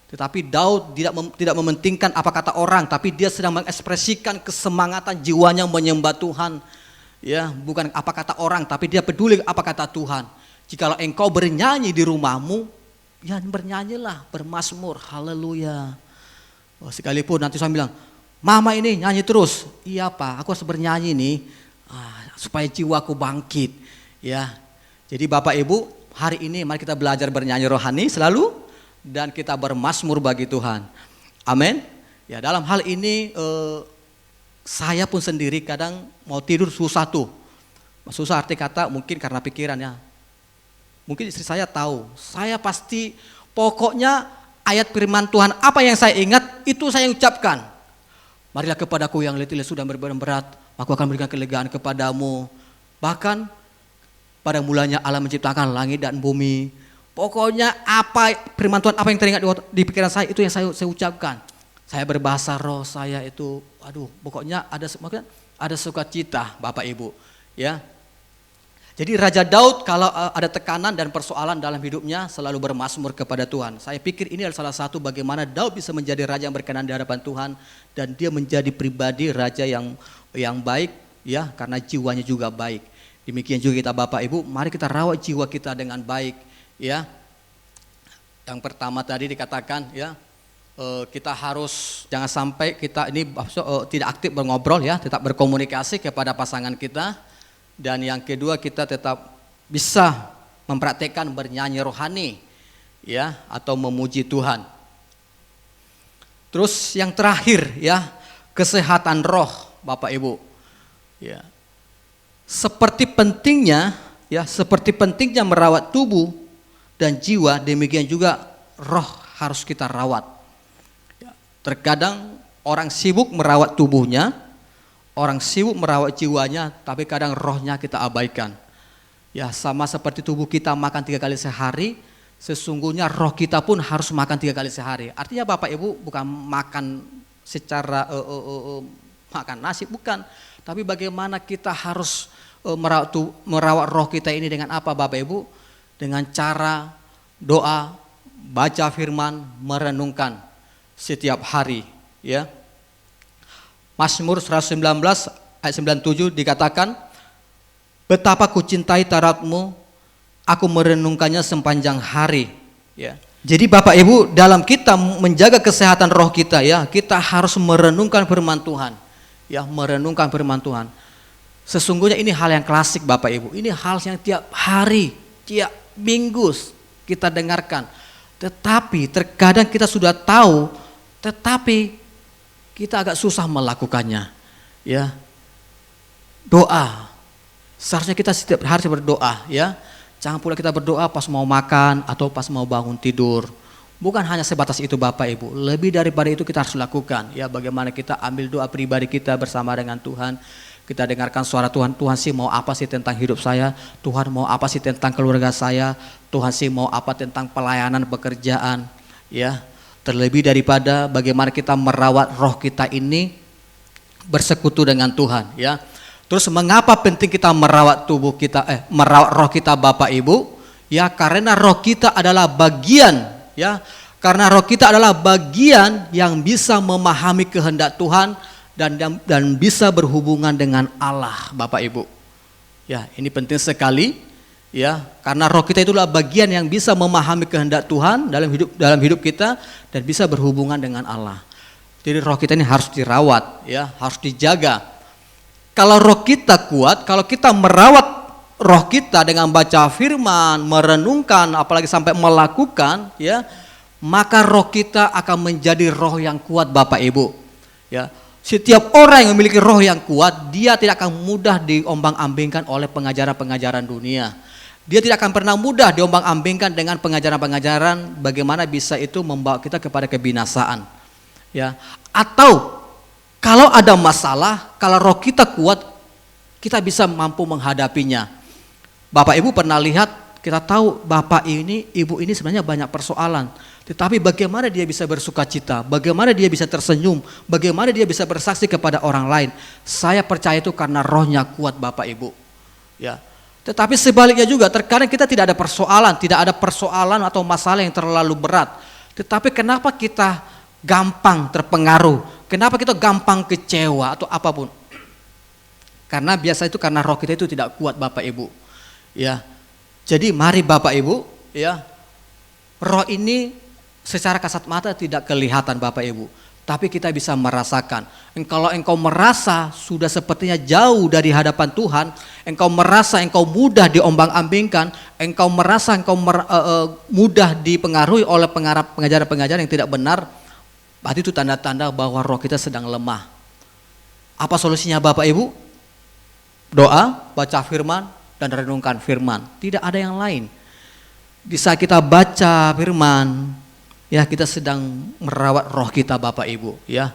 Tetapi Daud tidak mementingkan apa kata orang, tapi dia sedang mengekspresikan kesemangatan jiwanya menyembah Tuhan. Ya, bukan apa kata orang, tapi dia peduli apa kata Tuhan. Jikalau engkau bernyanyi di rumahmu, ya bernyanyilah, bermazmur, haleluya. Sekalipun nanti saya bilang, mama ini nyanyi terus. Iya Pak, aku harus bernyanyi nih, supaya jiwaku bangkit. Ya, jadi Bapak Ibu, hari ini mari kita belajar bernyanyi rohani selalu, dan kita bermazmur bagi Tuhan. Amin. Ya, dalam hal ini saya pun sendiri kadang mau tidur susah tuh. Susah arti kata mungkin karena pikiran ya. Mungkin istri saya tahu, saya pasti pokoknya ayat firman Tuhan apa yang saya ingat itu saya ucapkan. Marilah kepadaku yang letih lesu dan berbeban berat, aku akan memberikan kelegaan kepadamu. Bahkan pada mulanya Allah menciptakan langit dan bumi. Pokoknya apa firman Tuhan apa yang teringat di pikiran saya itu yang saya ucapkan. Saya berbahasa roh, saya itu pokoknya ada sukacita Bapak Ibu, ya. Jadi Raja Daud kalau ada tekanan dan persoalan dalam hidupnya selalu bermazmur kepada Tuhan. Saya pikir ini adalah salah satu bagaimana Daud bisa menjadi raja yang berkenan di hadapan Tuhan dan dia menjadi pribadi raja yang baik, ya, karena jiwanya juga baik. Demikian juga kita Bapak Ibu, mari kita rawat jiwa kita dengan baik, ya. Yang pertama tadi dikatakan, ya, kita harus jangan sampai kita ini tidak aktif mengobrol, ya, tetap berkomunikasi kepada pasangan kita. Dan yang kedua kita tetap bisa mempraktekkan bernyanyi rohani, ya, atau memuji Tuhan. Terus yang terakhir, ya, kesehatan roh Bapak Ibu, ya. Seperti pentingnya merawat tubuh dan jiwa, demikian juga roh harus kita rawat. Ya, terkadang orang sibuk merawat tubuhnya, orang sibuk merawat jiwanya, tapi kadang rohnya kita abaikan. Ya, sama seperti tubuh kita makan 3 kali sehari, sesungguhnya roh kita pun harus makan 3 kali sehari. Artinya Bapak Ibu bukan makan secara makan nasi, bukan. Tapi bagaimana kita harus merawat roh kita ini dengan apa Bapak Ibu? Dengan cara doa, baca firman, merenungkan setiap hari, ya. Mazmur 119 ayat 97 dikatakan, betapa ku cintai Tauratmu, aku merenungkannya sepanjang hari. Ya. Jadi Bapak Ibu, dalam kita menjaga kesehatan roh kita, ya, kita harus merenungkan firman Tuhan. Ya, merenungkan firman Tuhan. Sesungguhnya ini hal yang klasik Bapak Ibu. Ini hal yang tiap hari, tiap minggu kita dengarkan. Tetapi terkadang kita sudah tahu, tetapi kita agak susah melakukannya, ya. Doa, seharusnya kita setiap hari berdoa, ya. Jangan pula kita berdoa pas mau makan atau pas mau bangun tidur. Bukan hanya sebatas itu Bapak Ibu, lebih daripada itu kita harus lakukan, ya. Bagaimana kita ambil doa pribadi kita bersama dengan Tuhan. Kita dengarkan suara Tuhan, Tuhan sih mau apa sih tentang hidup saya, Tuhan mau apa sih tentang keluarga saya, Tuhan sih mau apa tentang pelayanan pekerjaan, ya. Terlebih daripada bagaimana kita merawat roh kita ini bersekutu dengan Tuhan, ya. Terus mengapa penting kita merawat tubuh kita, merawat roh kita Bapak Ibu? Ya, karena roh kita adalah bagian, ya. Karena roh kita adalah bagian yang bisa memahami kehendak Tuhan dan bisa berhubungan dengan Allah Bapak Ibu. Ya, ini penting sekali. Ya, karena roh kita itulah bagian yang bisa memahami kehendak Tuhan dalam hidup kita dan bisa berhubungan dengan Allah. Jadi roh kita ini harus dirawat, ya, harus dijaga. Kalau roh kita kuat, kalau kita merawat roh kita dengan baca firman, merenungkan, apalagi sampai melakukan, ya, maka roh kita akan menjadi roh yang kuat Bapak Ibu. Ya, setiap orang yang memiliki roh yang kuat, dia tidak akan mudah diombang-ambingkan oleh pengajaran-pengajaran dunia. Dia tidak akan pernah mudah diombang-ambingkan dengan pengajaran-pengajaran bagaimana bisa itu membawa kita kepada kebinasaan. Ya, atau Kalau ada masalah, kalau roh kita kuat, kita bisa mampu menghadapinya. Bapak Ibu pernah lihat, kita tahu bapak ini, ibu ini sebenarnya banyak persoalan. Tetapi bagaimana dia bisa bersuka cita, bagaimana dia bisa tersenyum, bagaimana dia bisa bersaksi kepada orang lain. Saya percaya itu karena rohnya kuat Bapak Ibu. Ya. Tetapi sebaliknya juga, terkadang kita tidak ada persoalan atau masalah yang terlalu berat. Tetapi kenapa kita gampang terpengaruh? Kenapa kita gampang kecewa atau apapun? Karena biasa itu karena roh kita itu tidak kuat Bapak Ibu. Ya. Jadi mari Bapak Ibu, ya. Roh ini secara kasat mata tidak kelihatan Bapak Ibu, tapi kita bisa merasakan. Kalau engkau merasa sudah sepertinya jauh dari hadapan Tuhan, engkau merasa engkau mudah diombang-ambingkan, engkau merasa engkau mudah dipengaruhi oleh pengajaran-pengajaran yang tidak benar, berarti itu tanda-tanda bahwa roh kita sedang lemah. Apa solusinya Bapak Ibu? Doa, baca firman, dan renungkan firman. Tidak ada yang lain. Di saat kita baca firman, ya kita sedang merawat roh kita Bapak Ibu. Ya,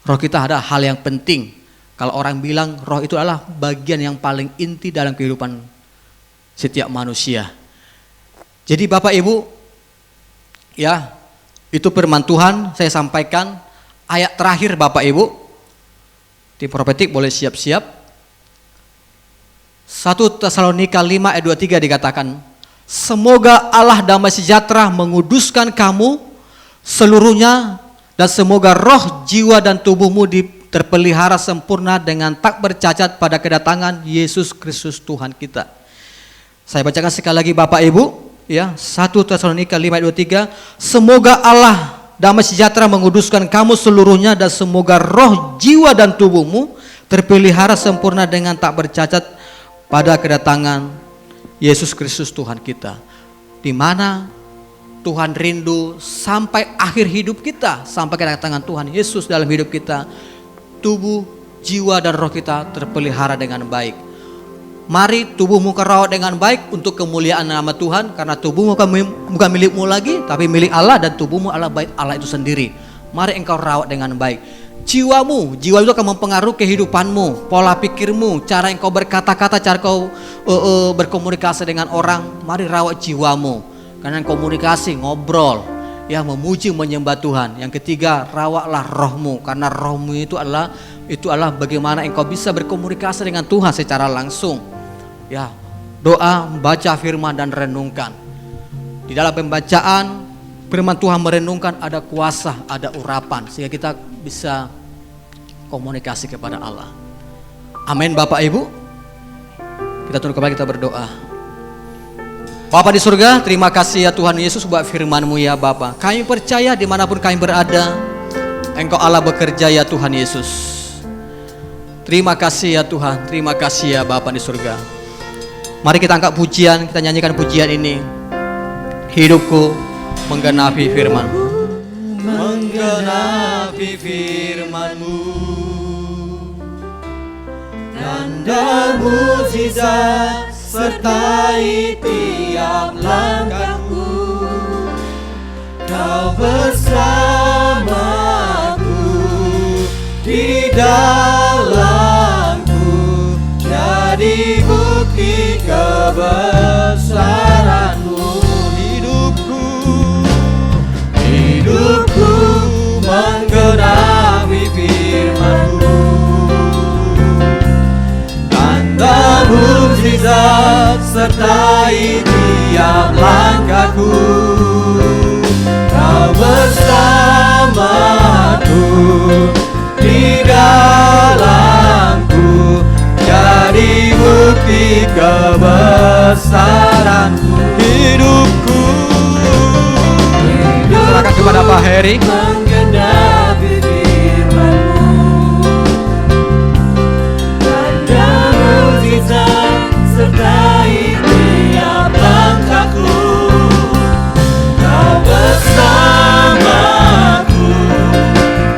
roh kita ada hal yang penting. Kalau orang bilang roh itu adalah bagian yang paling inti dalam kehidupan setiap manusia. Jadi Bapak Ibu, ya itu firman Tuhan saya sampaikan. Ayat terakhir Bapak Ibu, tim prophetic boleh siap-siap. 1 Tesalonika 5 ayat 23 dikatakan, semoga Allah damai sejahtera menguduskan kamu seluruhnya, dan semoga roh, jiwa dan tubuhmu terpelihara sempurna dengan tak bercacat pada kedatangan Yesus Kristus Tuhan kita. Saya bacakan sekali lagi Bapak Ibu, ya 1 Tesalonika 5 ayat 23, semoga Allah damai sejahtera menguduskan kamu seluruhnya, dan semoga roh, jiwa dan tubuhmu terpelihara sempurna dengan tak bercacat pada kedatangan Yesus Kristus Tuhan kita. Di mana Tuhan rindu sampai akhir hidup kita, sampai kedatangan Tuhan Yesus dalam hidup kita, tubuh, jiwa dan roh kita terpelihara dengan baik. Mari tubuhmu kau rawat dengan baik untuk kemuliaan nama Tuhan, karena tubuhmu bukan milikmu lagi, tapi milik Allah, dan tubuhmu adalah baik Allah itu sendiri. Mari engkau rawat dengan baik. Jiwa itu akan mempengaruhi kehidupanmu, pola pikirmu, cara engkau berkata-kata, cara engkau berkomunikasi dengan orang. Mari rawat jiwamu, karena komunikasi, ngobrol, ya memuji, menyembah Tuhan. Yang ketiga, rawatlah rohmu, karena rohmu itu adalah bagaimana engkau bisa berkomunikasi dengan Tuhan secara langsung. Ya, doa, baca firman dan renungkan. Di dalam pembacaan firman Tuhan merenungkan ada kuasa, ada urapan, sehingga kita bisa komunikasi kepada Allah. Amin Bapak Ibu. Kita tunduk kepala, kita berdoa. Bapa di surga, terima kasih ya Tuhan Yesus buat firman-Mu ya Bapa. Kami percaya dimanapun kami berada, Engkau Allah bekerja ya Tuhan Yesus. Terima kasih ya Tuhan, terima kasih ya Bapa di surga. Mari kita angkat pujian, kita nyanyikan pujian ini. Hidupku menggenapi firman-Mu. Menggenapi firman-Mu, tanda mukjizat sertai tiap langkahku. Kau bersamaku di dalamku, jadi bukti kebesaran-Mu. Hidupku menggenapi firman-Mu, tanda mukjizat sertai tiap langkahku. Kau bersamaku di dalamku, jadi bukti kebesaran-Mu. Hidupku serahkan kepada Pak Heri. Menggenapi firman-Mu, tanda mukjizat sertai tiap langkahku. Kau bersamaku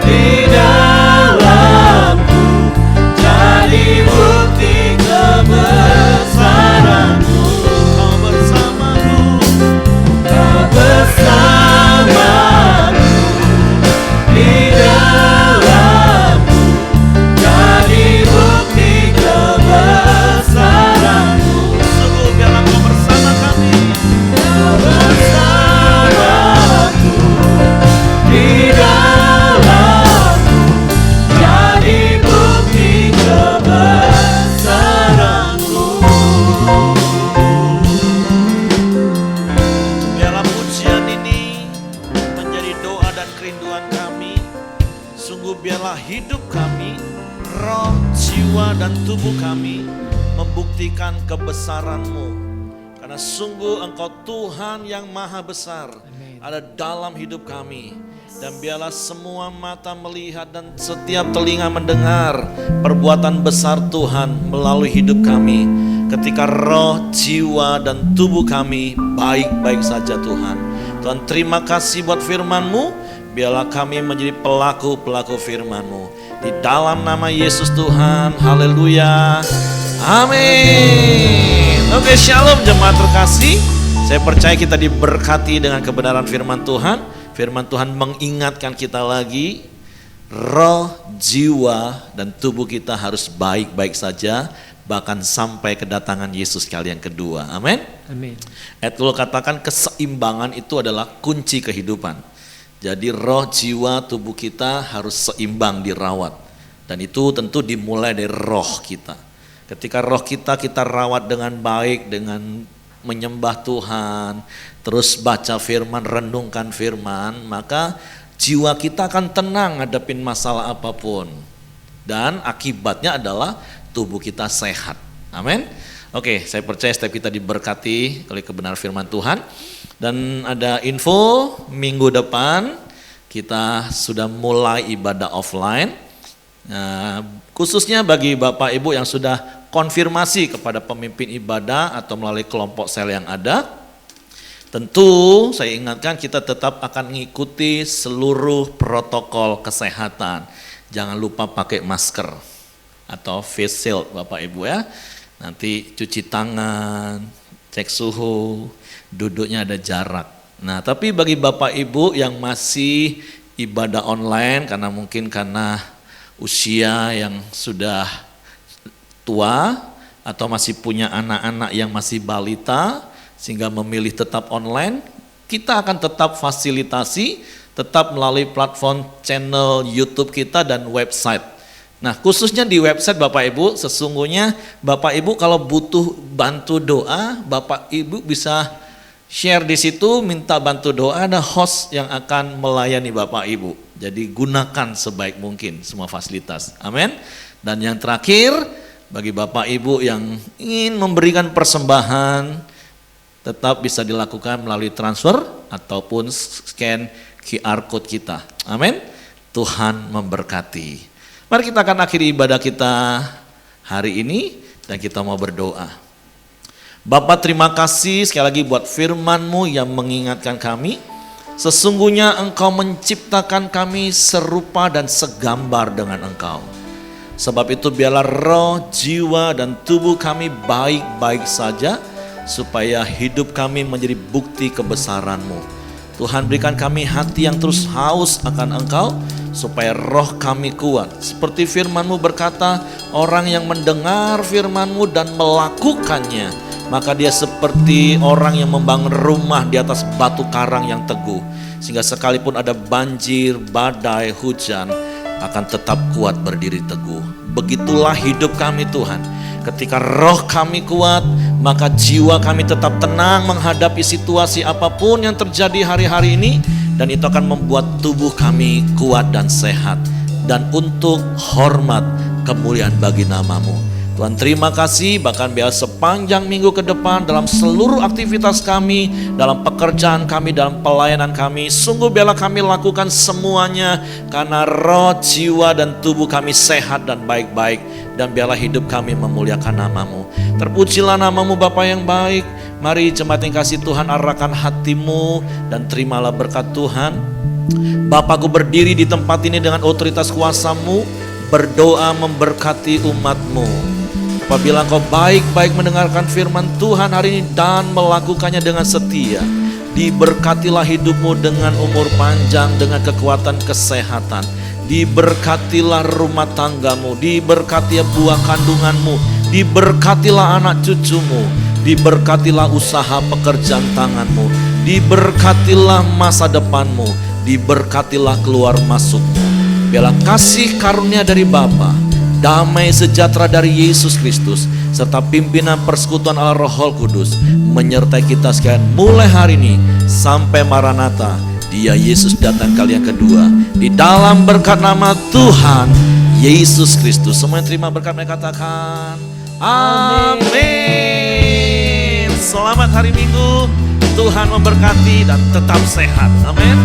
di dalamku, jadi bukti kebesaran-Mu. Kau bersamaku, kau bersamaku membuktikan kebesaran-Mu. Karena sungguh Engkau Tuhan yang maha besar ada dalam hidup kami. Dan biarlah semua mata melihat dan setiap telinga mendengar perbuatan besar Tuhan melalui hidup kami. Ketika roh, jiwa, dan tubuh kami baik-baik saja Tuhan. Tuhan terima kasih buat firman-Mu. Biarlah kami menjadi pelaku-pelaku firman-Mu. Di dalam nama Yesus Tuhan, haleluya, amin. Oke, shalom jemaat terkasih. Saya percaya kita diberkati dengan kebenaran firman Tuhan. Firman Tuhan mengingatkan kita lagi, roh, jiwa, dan tubuh kita harus baik-baik saja, bahkan sampai kedatangan Yesus kali yang kedua. Amin. Amin. Ayat Tuhan katakan keseimbangan itu adalah kunci kehidupan. Jadi roh, jiwa, tubuh kita harus seimbang dirawat. Dan itu tentu dimulai dari roh kita. Ketika roh kita rawat dengan baik, dengan menyembah Tuhan, terus baca firman, renungkan firman, maka jiwa kita akan tenang ngadepin masalah apapun. Dan akibatnya adalah tubuh kita sehat. Amin. Oke, saya percaya setiap kita diberkati oleh kebenaran firman Tuhan. Dan ada info, minggu depan kita sudah mulai ibadah offline. Khususnya bagi Bapak Ibu yang sudah konfirmasi kepada pemimpin ibadah atau melalui kelompok sel yang ada. Tentu saya ingatkan kita tetap akan mengikuti seluruh protokol kesehatan. Jangan lupa pakai masker atau face shield Bapak Ibu ya. Nanti cuci tangan, cek suhu, duduknya ada jarak. Nah, tapi bagi Bapak Ibu yang masih ibadah online karena usia yang sudah tua atau masih punya anak-anak yang masih balita sehingga memilih tetap online, kita akan tetap fasilitasi tetap melalui platform channel YouTube kita dan website. Nah, khususnya di website Bapak Ibu, sesungguhnya Bapak Ibu kalau butuh bantu doa, Bapak Ibu bisa share di situ, minta bantu doa, ada host yang akan melayani Bapak Ibu. Jadi gunakan sebaik mungkin semua fasilitas. Amin. Dan yang terakhir, bagi Bapak Ibu yang ingin memberikan persembahan, tetap bisa dilakukan melalui transfer ataupun scan QR code kita. Amin. Tuhan memberkati. Mari kita akan akhiri ibadah kita hari ini dan kita mau berdoa. Bapak, terima kasih sekali lagi buat firman-Mu yang mengingatkan kami. Sesungguhnya Engkau menciptakan kami serupa dan segambar dengan Engkau. Sebab itu biarlah roh, jiwa, dan tubuh kami baik-baik saja, supaya hidup kami menjadi bukti kebesaran-Mu. Tuhan, berikan kami hati yang terus haus akan Engkau, supaya roh kami kuat. Seperti firman-Mu berkata, orang yang mendengar firman-Mu dan melakukannya, maka dia seperti orang yang membangun rumah di atas batu karang yang teguh. Sehingga sekalipun ada banjir, badai, hujan, akan tetap kuat berdiri teguh. Begitulah hidup kami Tuhan. Ketika roh kami kuat, maka jiwa kami tetap tenang menghadapi situasi apapun yang terjadi hari-hari ini. Dan itu akan membuat tubuh kami kuat dan sehat. Dan untuk hormat kemuliaan bagi nama-Mu. Tuhan, terima kasih, bahkan biar sepanjang minggu ke depan dalam seluruh aktivitas kami, dalam pekerjaan kami, dalam pelayanan kami, sungguh biarlah kami lakukan semuanya karena roh, jiwa, dan tubuh kami sehat dan baik-baik, dan biarlah hidup kami memuliakan nama-Mu. Terpujilah nama-Mu Bapa yang baik. Mari jemaat yang kasih Tuhan, arahkan hatimu dan terimalah berkat Tuhan. Bapakku berdiri di tempat ini dengan otoritas kuasa-Mu, berdoa memberkati umat-Mu. Apabila Engkau baik-baik mendengarkan firman Tuhan hari ini dan melakukannya dengan setia, diberkatilah hidupmu dengan umur panjang, dengan kekuatan kesehatan. Diberkatilah rumah tanggamu, diberkatilah buah kandunganmu, diberkatilah anak cucumu, diberkatilah usaha pekerjaan tanganmu, diberkatilah masa depanmu, diberkatilah keluar masukmu. Biarlah kasih karunia dari Bapa, damai sejahtera dari Yesus Kristus, serta pimpinan persekutuan Allah Roh Kudus menyertai kita sekalian mulai hari ini sampai Maranatha, Dia Yesus datang kali yang kedua. Di dalam berkat nama Tuhan Yesus Kristus, semua yang terima berkat mereka katakan Amin. Selamat hari Minggu. Tuhan memberkati dan tetap sehat. Amin.